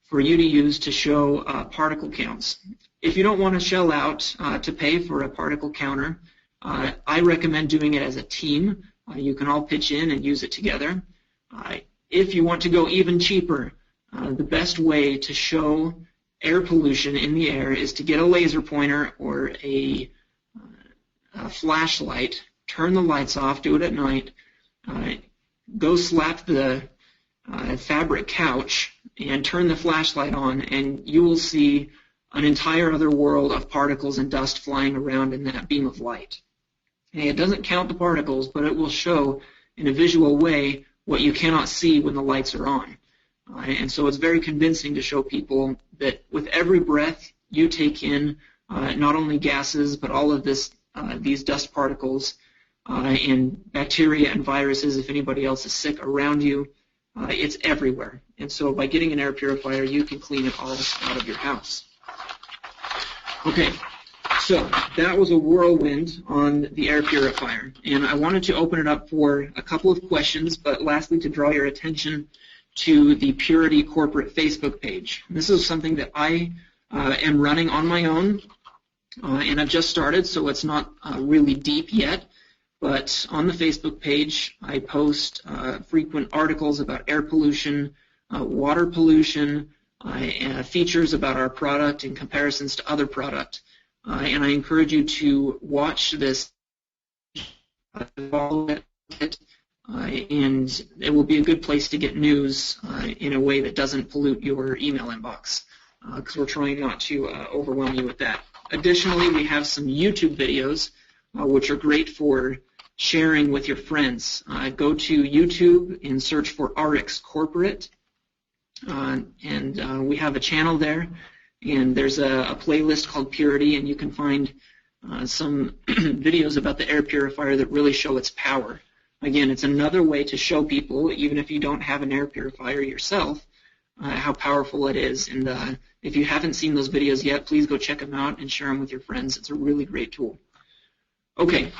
for you to use to show particle counts. If you don't want to shell out to pay for a particle counter, I recommend doing it as a team. You can all pitch in and use it together. If you want to go even cheaper, the best way to show air pollution in the air is to get a laser pointer or a flashlight. Turn the lights off, do it at night, go slap the fabric couch and turn the flashlight on, and you will see an entire other world of particles and dust flying around in that beam of light. And it doesn't count the particles, but it will show in a visual way what you cannot see when the lights are on. And so it's very convincing to show people that with every breath you take in not only gases but all of these dust particles, and bacteria and viruses, if anybody else is sick around you, it's everywhere. And so by getting an air purifier, you can clean it all out of your house. Okay, so that was a whirlwind on the air purifier. And I wanted to open it up for a couple of questions, but lastly to draw your attention to the Puritii corporate Facebook page. This is something that I am running on my own, and I've just started, so it's not really deep yet. But on the Facebook page, I post frequent articles about air pollution, water pollution, features about our product and comparisons to other product. And I encourage you to watch this, follow it, and it will be a good place to get news in a way that doesn't pollute your email inbox, because we're trying not to overwhelm you with that. Additionally, we have some YouTube videos which are great for sharing with your friends. Go to YouTube and search for RX Corporate, and we have a channel there, and there's a playlist called Puritii, and you can find some videos about the air purifier that really show its power. Again, it's another way to show people, even if you don't have an air purifier yourself, how powerful it is. And if you haven't seen those videos yet, please go check them out and share them with your friends. It's a really great tool. Okay,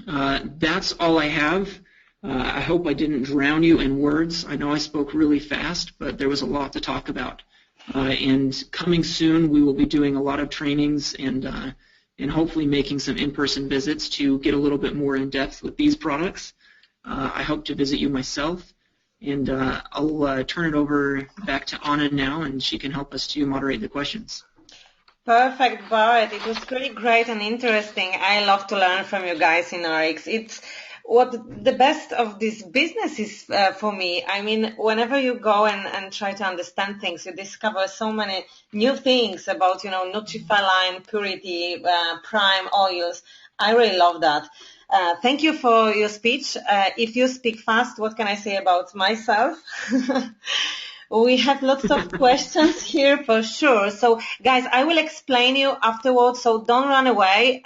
that's all I have. I hope I didn't drown you in words. I know I spoke really fast, but there was a lot to talk about. And coming soon, we will be doing a lot of trainings and hopefully making some in-person visits to get a little bit more in depth with these products. I hope to visit you myself, and I'll turn it over back to Anna now, and she can help us to moderate the questions. Perfect, Barrett. It was really great and interesting. I love to learn from you guys in RX. It's what the best of this business is for me. I mean, whenever you go and try to understand things, you discover so many new things about, Nutri-Line, Purity, Prime oils. I really love that. Thank you for your speech. If you speak fast, what can I say about myself? We have lots of questions here for sure. So, guys, I will explain you afterwards, so don't run away.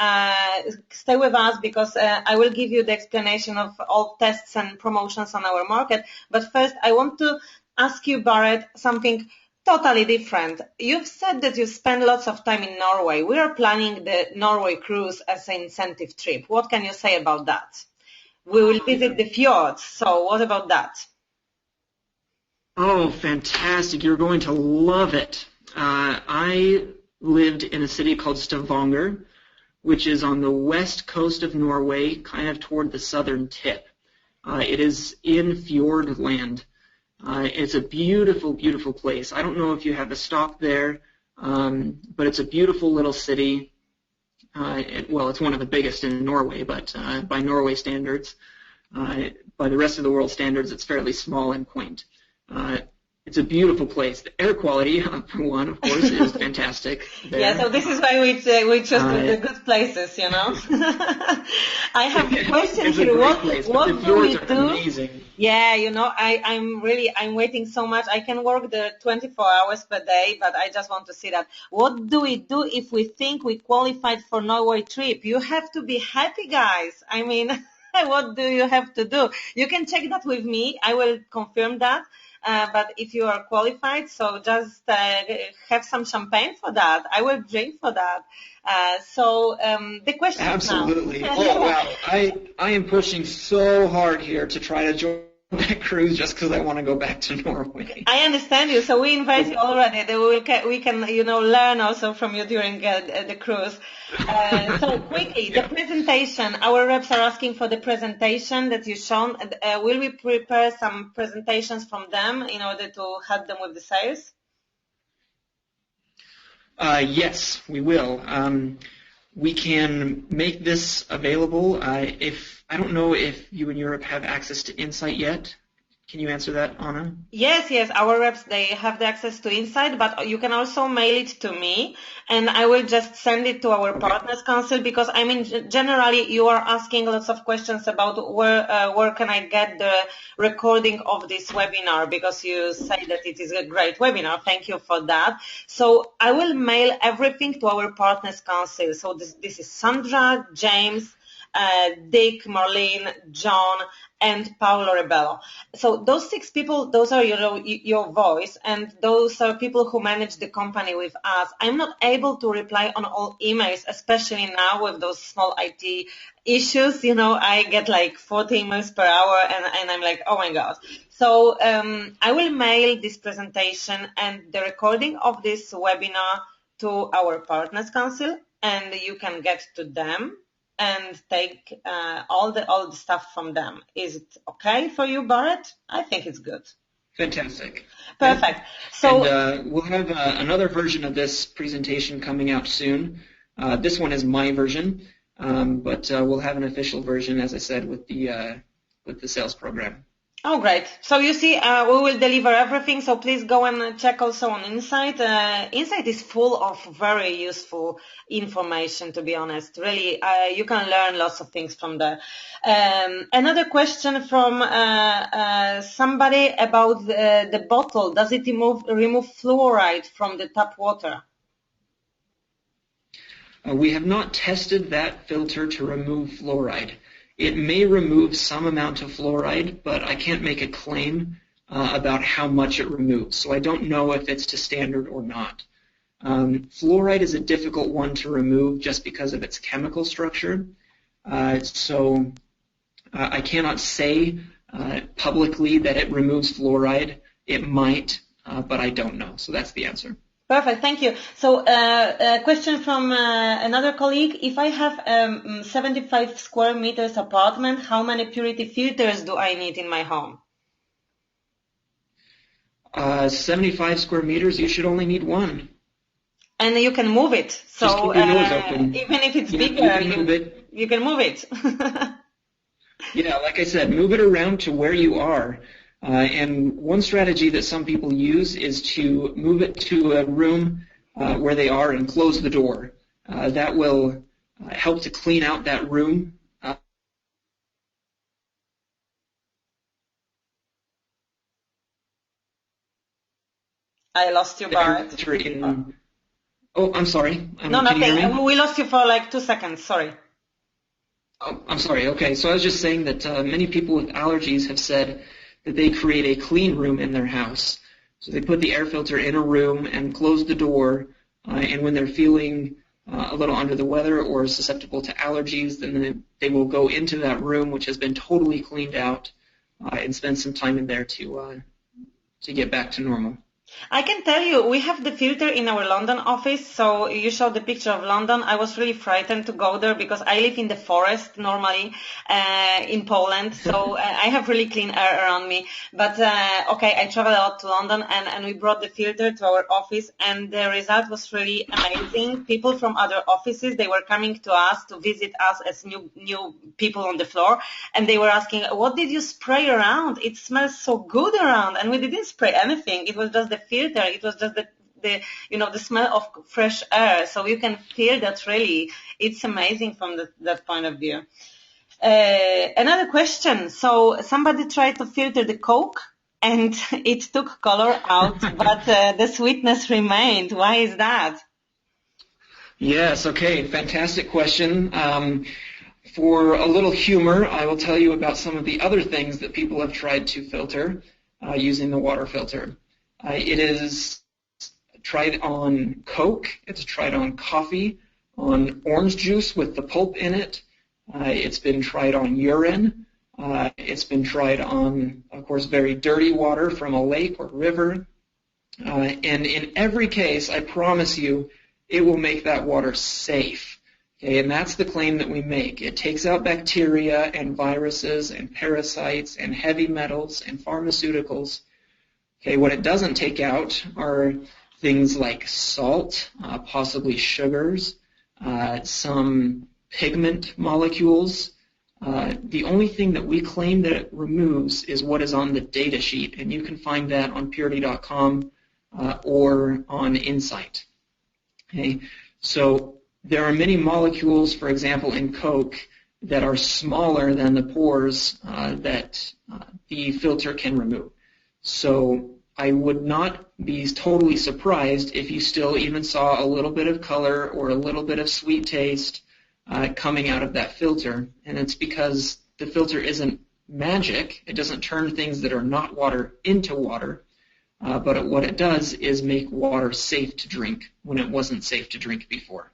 Stay with us because I will give you the explanation of all tests and promotions on our market. But first, I want to ask you, Barrett, something totally different. You've said that you spend lots of time in Norway. We are planning the Norway cruise as an incentive trip. What can you say about that? We will visit the fjords, so what about that? Oh, fantastic. You're going to love it. I lived in a city called Stavanger, which is on the west coast of Norway, kind of toward the southern tip. It is in fjord land. It's a beautiful, beautiful place. I don't know if you have a stop there, but it's a beautiful little city. Well, it's one of the biggest in Norway, but by Norway standards, by the rest of the world standards, it's fairly small and quaint. It's a beautiful place. The air quality, for one, of course, is fantastic there. Yeah, so this is why we chose the good places, I have a question here. What do we do? Amazing. Yeah, I'm waiting so much. I can work there 24 hours per day, but I just want to see that. What do we do if we think we qualified for Norway trip? You have to be happy, guys. I mean, what do you have to do? You can check that with me. I will confirm that. But if you are qualified, so just have some champagne for that. I will drink for that. The question Absolutely. now. Oh, wow. I am pushing so hard here to try to join that cruise just because I want to go back to Norway. I understand you. So we invite you already. We can learn also from you during the cruise. So quickly, the presentation. Our reps are asking for the presentation that you've shown. Will we prepare some presentations from them in order to help them with the sales? Yes, we will. We can make this available. I don't know if you in Europe have access to Insight yet. Can you answer that, Anna? Yes. Our reps, they have the access to Insight, but you can also mail it to me, and I will just send it to our Partners Council because, generally you are asking lots of questions about where can I get the recording of this webinar because you say that it is a great webinar. Thank you for that. So I will mail everything to our Partners Council. So this is Sandra, James, Dick, Marlene, John, and Paolo Rebello. So those 6 people, those are your voice, and those are people who manage the company with us. I'm not able to reply on all emails, especially now with those small IT issues. I get like 40 emails per hour, and I'm like, oh my God. So I will mail this presentation and the recording of this webinar to our Partners Council, and you can get to them and take all the stuff from them. Is it okay for you, Barrett? I think it's good. Fantastic. Perfect. So we'll have another version of this presentation coming out soon. This one is my version, but we'll have an official version, as I said, with the sales program. Oh, great. So you see, we will deliver everything, so please go and check also on Insight. Insight is full of very useful information, to be honest. Really, you can learn lots of things from there. Another question from somebody about the bottle. Does it remove fluoride from the tap water? We have not tested that filter to remove fluoride. It may remove some amount of fluoride, but I can't make a claim about how much it removes. So I don't know if it's to standard or not. Fluoride is a difficult one to remove just because of its chemical structure. So I cannot say publicly that it removes fluoride. It might, but I don't know. So that's the answer. Perfect, thank you. So a question from another colleague. If I have 75 square meters apartment, how many Puritii filters do I need in my home? 75 square meters, you should only need one. And you can move it. So just keep your nose open. Even if it's bigger, you can move it. Yeah, like I said, move it around to where you are. And one strategy that some people use is to move it to a room where they are and close the door. That will help to clean out that room. I lost you, Bart. Oh, I'm sorry. No, nothing. We lost you for like 2 seconds. Sorry. Oh, I'm sorry. Okay, so I was just saying that many people with allergies have said that they create a clean room in their house. So they put the air filter in a room and close the door, and when they're feeling a little under the weather or susceptible to allergies, then they will go into that room, which has been totally cleaned out, and spend some time in there to get back to normal. I can tell you, we have the filter in our London office. So you showed the picture of London. I was really frightened to go there because I live in the forest normally in Poland. So I have really clean air around me. But okay, I travel a lot to London and we brought the filter to our office and the result was really amazing. People from other offices, they were coming to us to visit us as new people on the floor. And they were asking, what did you spray around? It smells so good around. And we didn't spray anything. It was just the filter. It was just the smell of fresh air. So you can feel that really. It's amazing from that point of view. Another question. So somebody tried to filter the Coke and it took color out, but the sweetness remained. Why is that? Yes. Okay. Fantastic question. For a little humor, I will tell you about some of the other things that people have tried to filter using the water filter. It is tried on Coke, it's tried on coffee, on orange juice with the pulp in it. It's been tried on urine. It's been tried on, of course, very dirty water from a lake or river. And in every case, I promise you, it will make that water safe. Okay, and that's the claim that we make. It takes out bacteria and viruses and parasites and heavy metals and pharmaceuticals. Okay, what it doesn't take out are things like salt, possibly sugars, some pigment molecules. The only thing that we claim that it removes is what is on the data sheet, and you can find that on Puritii.com or on Insight. Okay, so there are many molecules, for example, in Coke that are smaller than the pores that the filter can remove. So I would not be totally surprised if you still even saw a little bit of color or a little bit of sweet taste coming out of that filter. And it's because the filter isn't magic. It doesn't turn things that are not water into water. But what it does is make water safe to drink when it wasn't safe to drink before.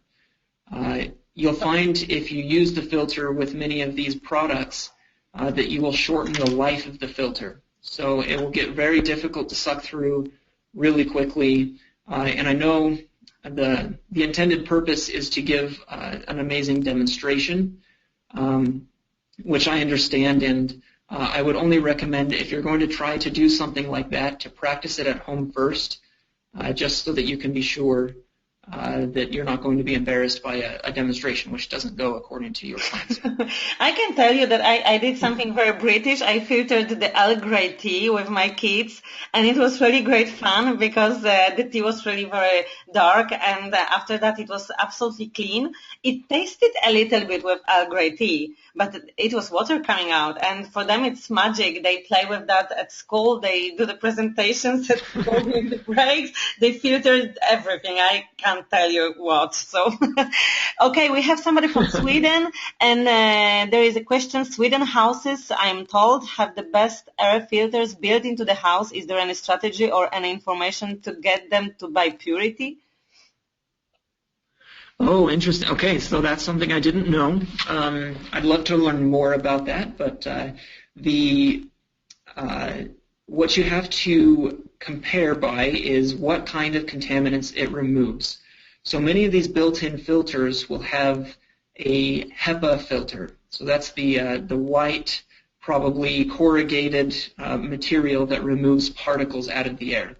You'll find if you use the filter with many of these products that you will shorten the life of the filter. So it will get very difficult to suck through really quickly. And I know the intended purpose is to give an amazing demonstration, which I understand, and I would only recommend if you're going to try to do something like that to practice it at home first, just so that you can be sure that you're not going to be embarrassed by a demonstration which doesn't go according to your plans. I can tell you that I did something very British. I filtered the Earl Grey tea with my kids, and it was really great fun because the tea was really very dark, and after that it was absolutely clean. It tasted a little bit with Earl Grey tea, but it was water coming out, and for them it's magic. They play with that at school. They do the presentations at school during the breaks. They filtered everything. I can't can't tell you what. So, okay, we have somebody from Sweden, and there is a question. Sweden houses, I'm told, have the best air filters built into the house. Is there any strategy or any information to get them to buy Puritii? Oh, interesting. Okay, so that's something I didn't know. I'd love to learn more about that, but what you have to compare by is what kind of contaminants it removes. So many of these built-in filters will have a HEPA filter. So that's the white, probably corrugated material that removes particles out of the air.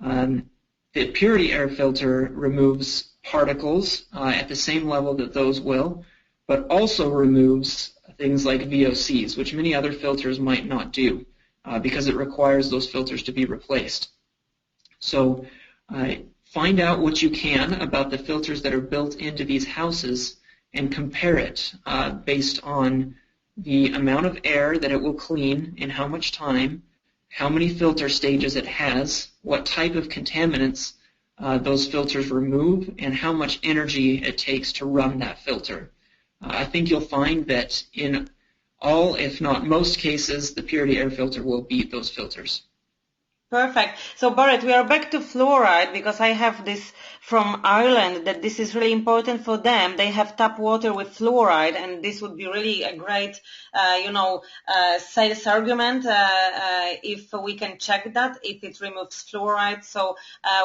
The Puritii air filter removes particles at the same level that those will, but also removes things like VOCs, which many other filters might not do because it requires those filters to be replaced. So find out what you can about the filters that are built into these houses and compare it based on the amount of air that it will clean in how much time, how many filter stages it has, what type of contaminants those filters remove, and how much energy it takes to run that filter. I think you'll find that in all, if not most cases, the Puritii air filter will beat those filters. Perfect. So, Borit, we are back to fluoride because I have this from Ireland that this is really important for them. They have tap water with fluoride, and this would be really a great, sales argument if we can check that, if it removes fluoride. So,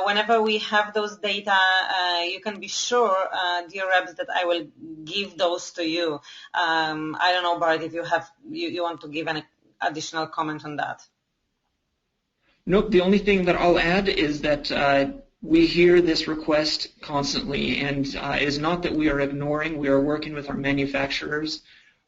whenever we have those data, you can be sure, dear reps, that I will give those to you. I don't know, Borit, if you want to give an additional comment on that. Nope, the only thing that I'll add is that we hear this request constantly, and it is not that we are ignoring. We are working with our manufacturers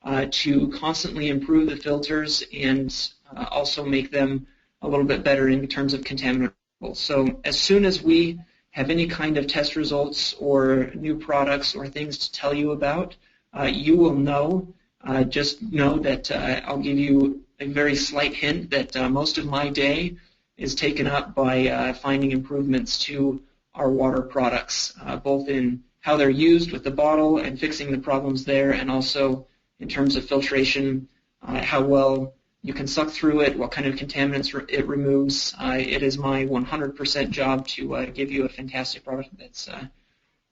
to constantly improve the filters and also make them a little bit better in terms of contaminant levels. So as soon as we have any kind of test results or new products or things to tell you about, you will know. Just know that I'll give you a very slight hint that most of my day is taken up by finding improvements to our water products, both in how they're used with the bottle and fixing the problems there, and also in terms of filtration, how well you can suck through it, what kind of contaminants it removes. It is my 100% job to give you a fantastic product that's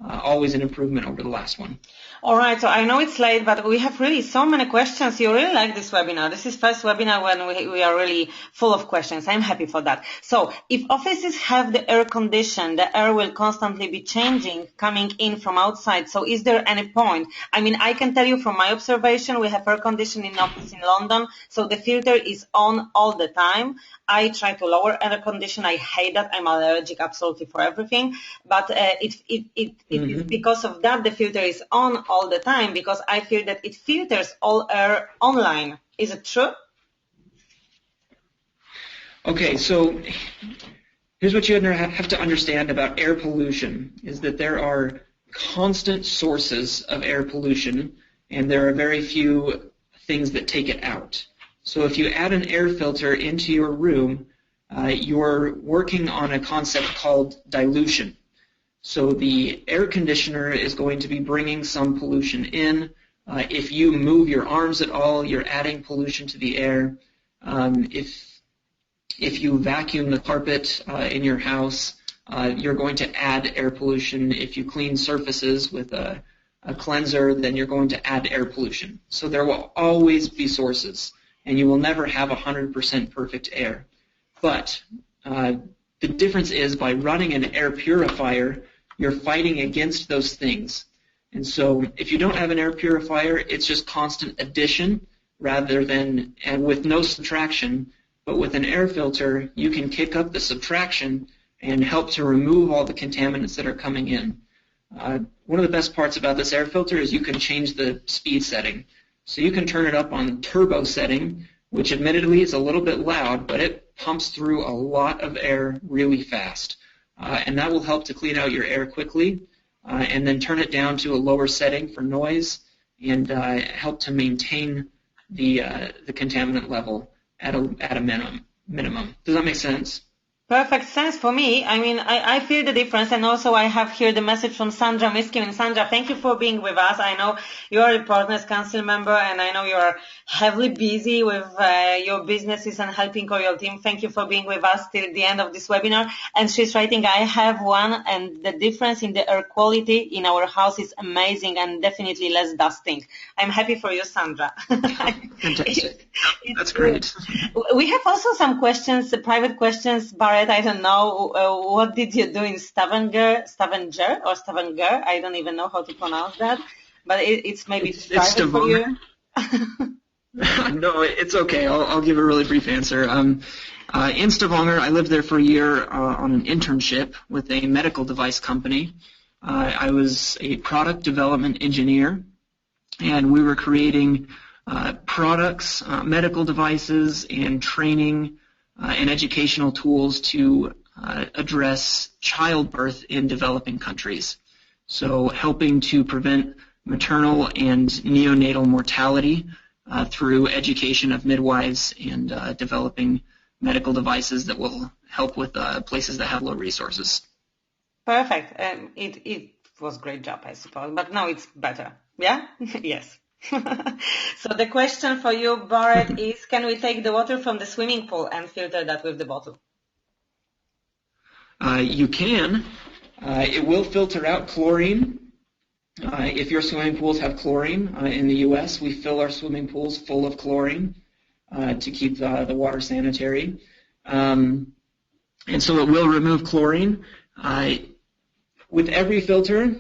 always an improvement over the last one. All right, so I know it's late, but we have really so many questions. You really like this webinar. This is first webinar when we are really full of questions. I'm happy for that. So if offices have the air condition, the air will constantly be changing, coming in from outside. So is there any point? I mean, I can tell you from my observation, we have air conditioning in office in London, so the filter is on all the time. I try to lower air condition. I hate that. I'm allergic absolutely for everything. But it is because of that the filter is on all the time, because I feel that it filters all air online. Is it true? Okay, so here's what you have to understand about air pollution, is that there are constant sources of air pollution, and there are very few things that take it out. So if you add an air filter into your room, you're working on a concept called dilution. So the air conditioner is going to be bringing some pollution in. If you move your arms at all, you're adding pollution to the air. If you vacuum the carpet in your house, you're going to add air pollution. If you clean surfaces with a cleanser, then you're going to add air pollution. So there will always be sources, and you will never have 100% perfect air. But the difference is by running an air purifier, you're fighting against those things. And so if you don't have an air purifier, it's just constant addition rather than, and with no subtraction. But with an air filter, you can kick up the subtraction and help to remove all the contaminants that are coming in. One of the best parts about this air filter is you can change the speed setting. So you can turn it up on turbo setting, which admittedly is a little bit loud, but it pumps through a lot of air really fast. And that will help to clean out your air quickly, and then turn it down to a lower setting for noise and help to maintain the contaminant level at a minimum. Does that make sense? Perfect sense for me. I mean, I feel the difference, and also I have here the message from Sandra Miskin. And Sandra, thank you for being with us. I know you are a Partners Council member, and I know you are heavily busy with your businesses and helping all your team. Thank you for being with us till the end of this webinar. And she's writing, I have one, and the difference in the air quality in our house is amazing and definitely less dusting. I'm happy for you, Sandra. Fantastic. That's great. We have also some questions, private questions. Barrett, I don't know, what did you do in Stavanger? I don't even know how to pronounce that, but it's maybe It's private for you. No, it's okay. I'll give a really brief answer. In Stavanger, I lived there for a year on an internship with a medical device company. I was a product development engineer, and we were creating products, medical devices, and training and educational tools to address childbirth in developing countries. So helping to prevent maternal and neonatal mortality through education of midwives and developing medical devices that will help with places that have low resources. Perfect. It was a great job, I suppose, but now it's better. Yeah? Yes. So the question for you, Barrett, is can we take the water from the swimming pool and filter that with the bottle? You can. It will filter out chlorine. If your swimming pools have chlorine, in the U.S., we fill our swimming pools full of chlorine to keep the water sanitary. And so it will remove chlorine. With every filter,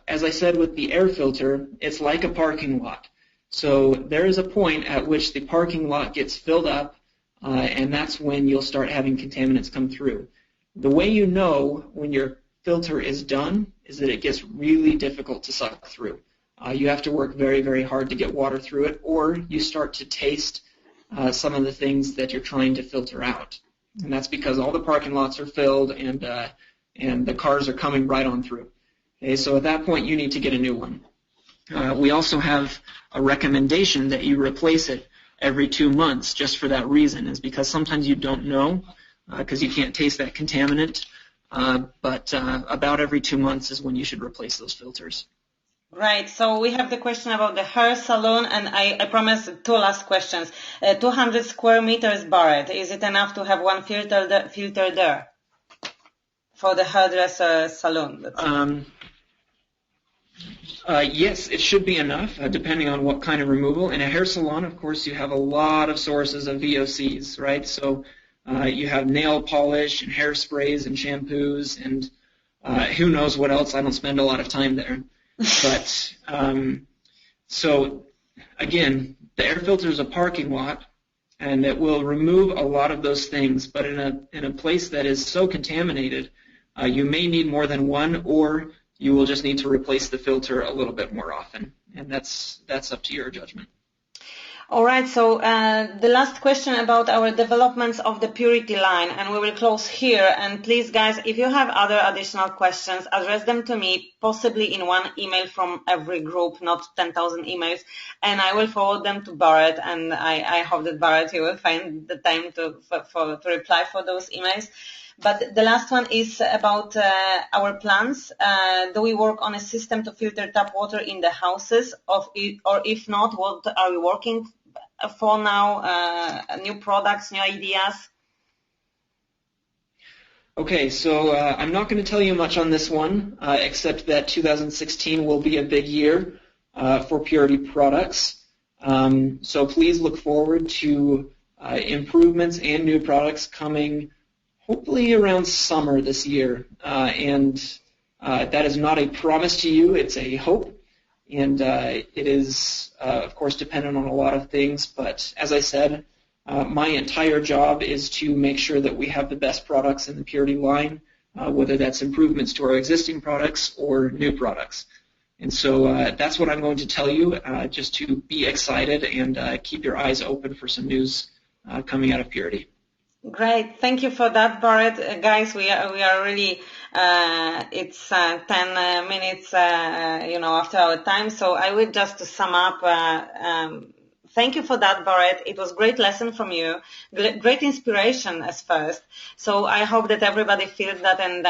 as I said with the air filter, it's like a parking lot. So there is a point at which the parking lot gets filled up, and that's when you'll start having contaminants come through. The way you know when your filter is done is that it gets really difficult to suck through. You have to work very, very hard to get water through it, or you start to taste some of the things that you're trying to filter out. And that's because all the parking lots are filled and the cars are coming right on through. Okay, so at that point, you need to get a new one. We also have a recommendation that you replace it every 2 months just for that reason, is because sometimes you don't know because you can't taste that contaminant, but about every 2 months is when you should replace those filters. Right. So we have the question about the hair salon, and I promise 2 last questions. 200 square meters, Barrett. Is it enough to have one filter there for the hairdresser salon? Yes, it should be enough, depending on what kind of removal. In a hair salon, of course, you have a lot of sources of VOCs, right? So you have nail polish and hairsprays and shampoos and who knows what else. I don't spend a lot of time there. But so, again, the air filter is a parking lot, and it will remove a lot of those things. But in a place that is so contaminated, you may need more than one, or you will just need to replace the filter a little bit more often, and that's up to your judgment. All right, so the last question about our developments of the Purity line, and we will close here. And please, guys, if you have other additional questions, address them to me, possibly in one email from every group, not 10,000 emails, and I will forward them to Barrett, and I hope that Barrett, you will find the time to reply for those emails. But the last one is about our plans. Do we work on a system to filter tap water in the houses, or if not, what are we working for now? New products, new ideas? Okay, so I'm not going to tell you much on this one, except that 2016 will be a big year for Purity products. So please look forward to improvements and new products coming hopefully around summer this year. And that is not a promise to you, it's a hope. And it is, of course, dependent on a lot of things. But as I said, my entire job is to make sure that we have the best products in the Purity line, whether that's improvements to our existing products or new products. And so that's what I'm going to tell you, just to be excited and keep your eyes open for some news coming out of Purity. Great, thank you for that, Barrett. Guys, we are really it's 10 minutes, after our time. So I will just to sum up. thank you for that, Barrett. It was great lesson from you, great inspiration as first. So I hope that everybody feels that and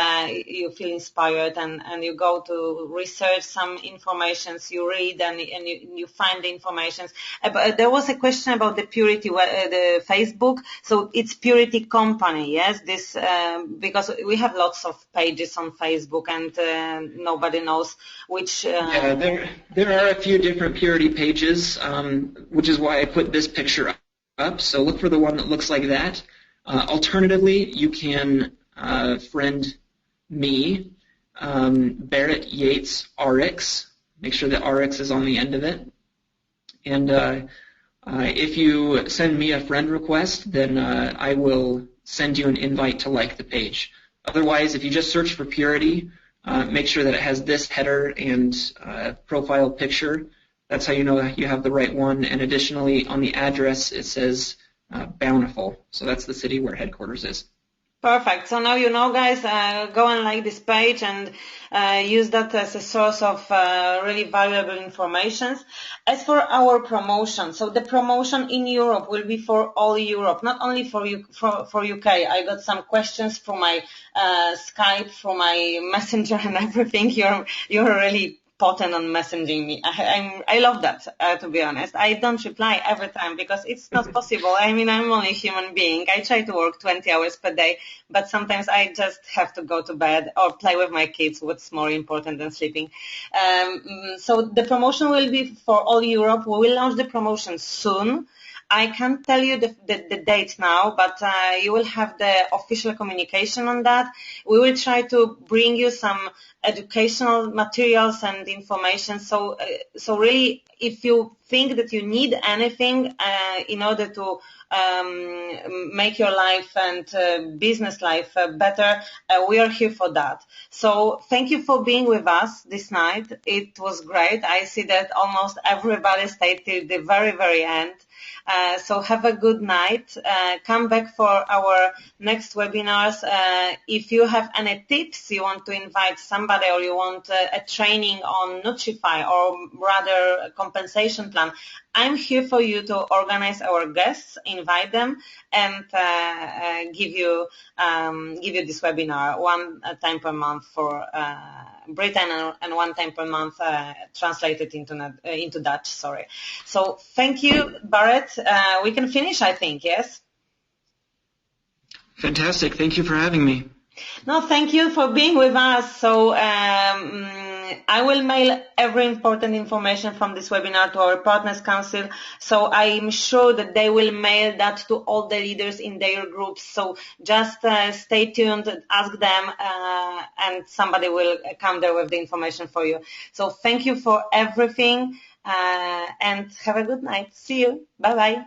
you feel inspired and you go to research some informations, you read and you find the informations. But there was a question about the Puritii, the Facebook. So it's Puritii Company, yes? This because we have lots of pages on Facebook and nobody knows which. Yeah, there are a few different Puritii pages, which is why I put this picture up. So look for the one that looks like that. Alternatively, you can friend me, Barrett Yates RX. Make sure that RX is on the end of it. And if you send me a friend request, then I will send you an invite to like the page. Otherwise, if you just search for Puritii, make sure that it has this header and profile picture. That's how you know you have the right one. And additionally, on the address, it says Bountiful. So that's the city where headquarters is. Perfect. So now you know, guys, go and like this page and use that as a source of really valuable information. As for our promotion, so the promotion in Europe will be for all Europe, not only for UK. I got some questions from my Skype, from my Messenger and everything. You're really potent on messaging me. I love that, to be honest. I don't reply every time because it's not possible. I mean, I'm only a human being. I try to work 20 hours per day, but sometimes I just have to go to bed or play with my kids, what's more important than sleeping. So the promotion will be for all Europe. We will launch the promotion soon. I can't tell you the date now, but you will have the official communication on that. We will try to bring you some educational materials and information. So really, if you think that you need anything in order to make your life and business life better, we are here for that. So thank you for being with us this night. It was great. I see that almost everybody stayed till the very, very end. So have a good night. Come back for our next webinars. If you have any tips, you want to invite somebody or you want a training on Nutrify or rather a compensation plan, I'm here for you to organize our guests, invite them, and give you this webinar one time per month for Britain and one time per month translated into Dutch. Sorry. So thank you, Barrett. We can finish, I think. Yes. Fantastic. Thank you for having me. No, thank you for being with us. So I will mail every important information from this webinar to our Partners Council. So I'm sure that they will mail that to all the leaders in their groups. So just stay tuned, ask them, and somebody will come there with the information for you. So thank you for everything, and have a good night. See you. Bye-bye.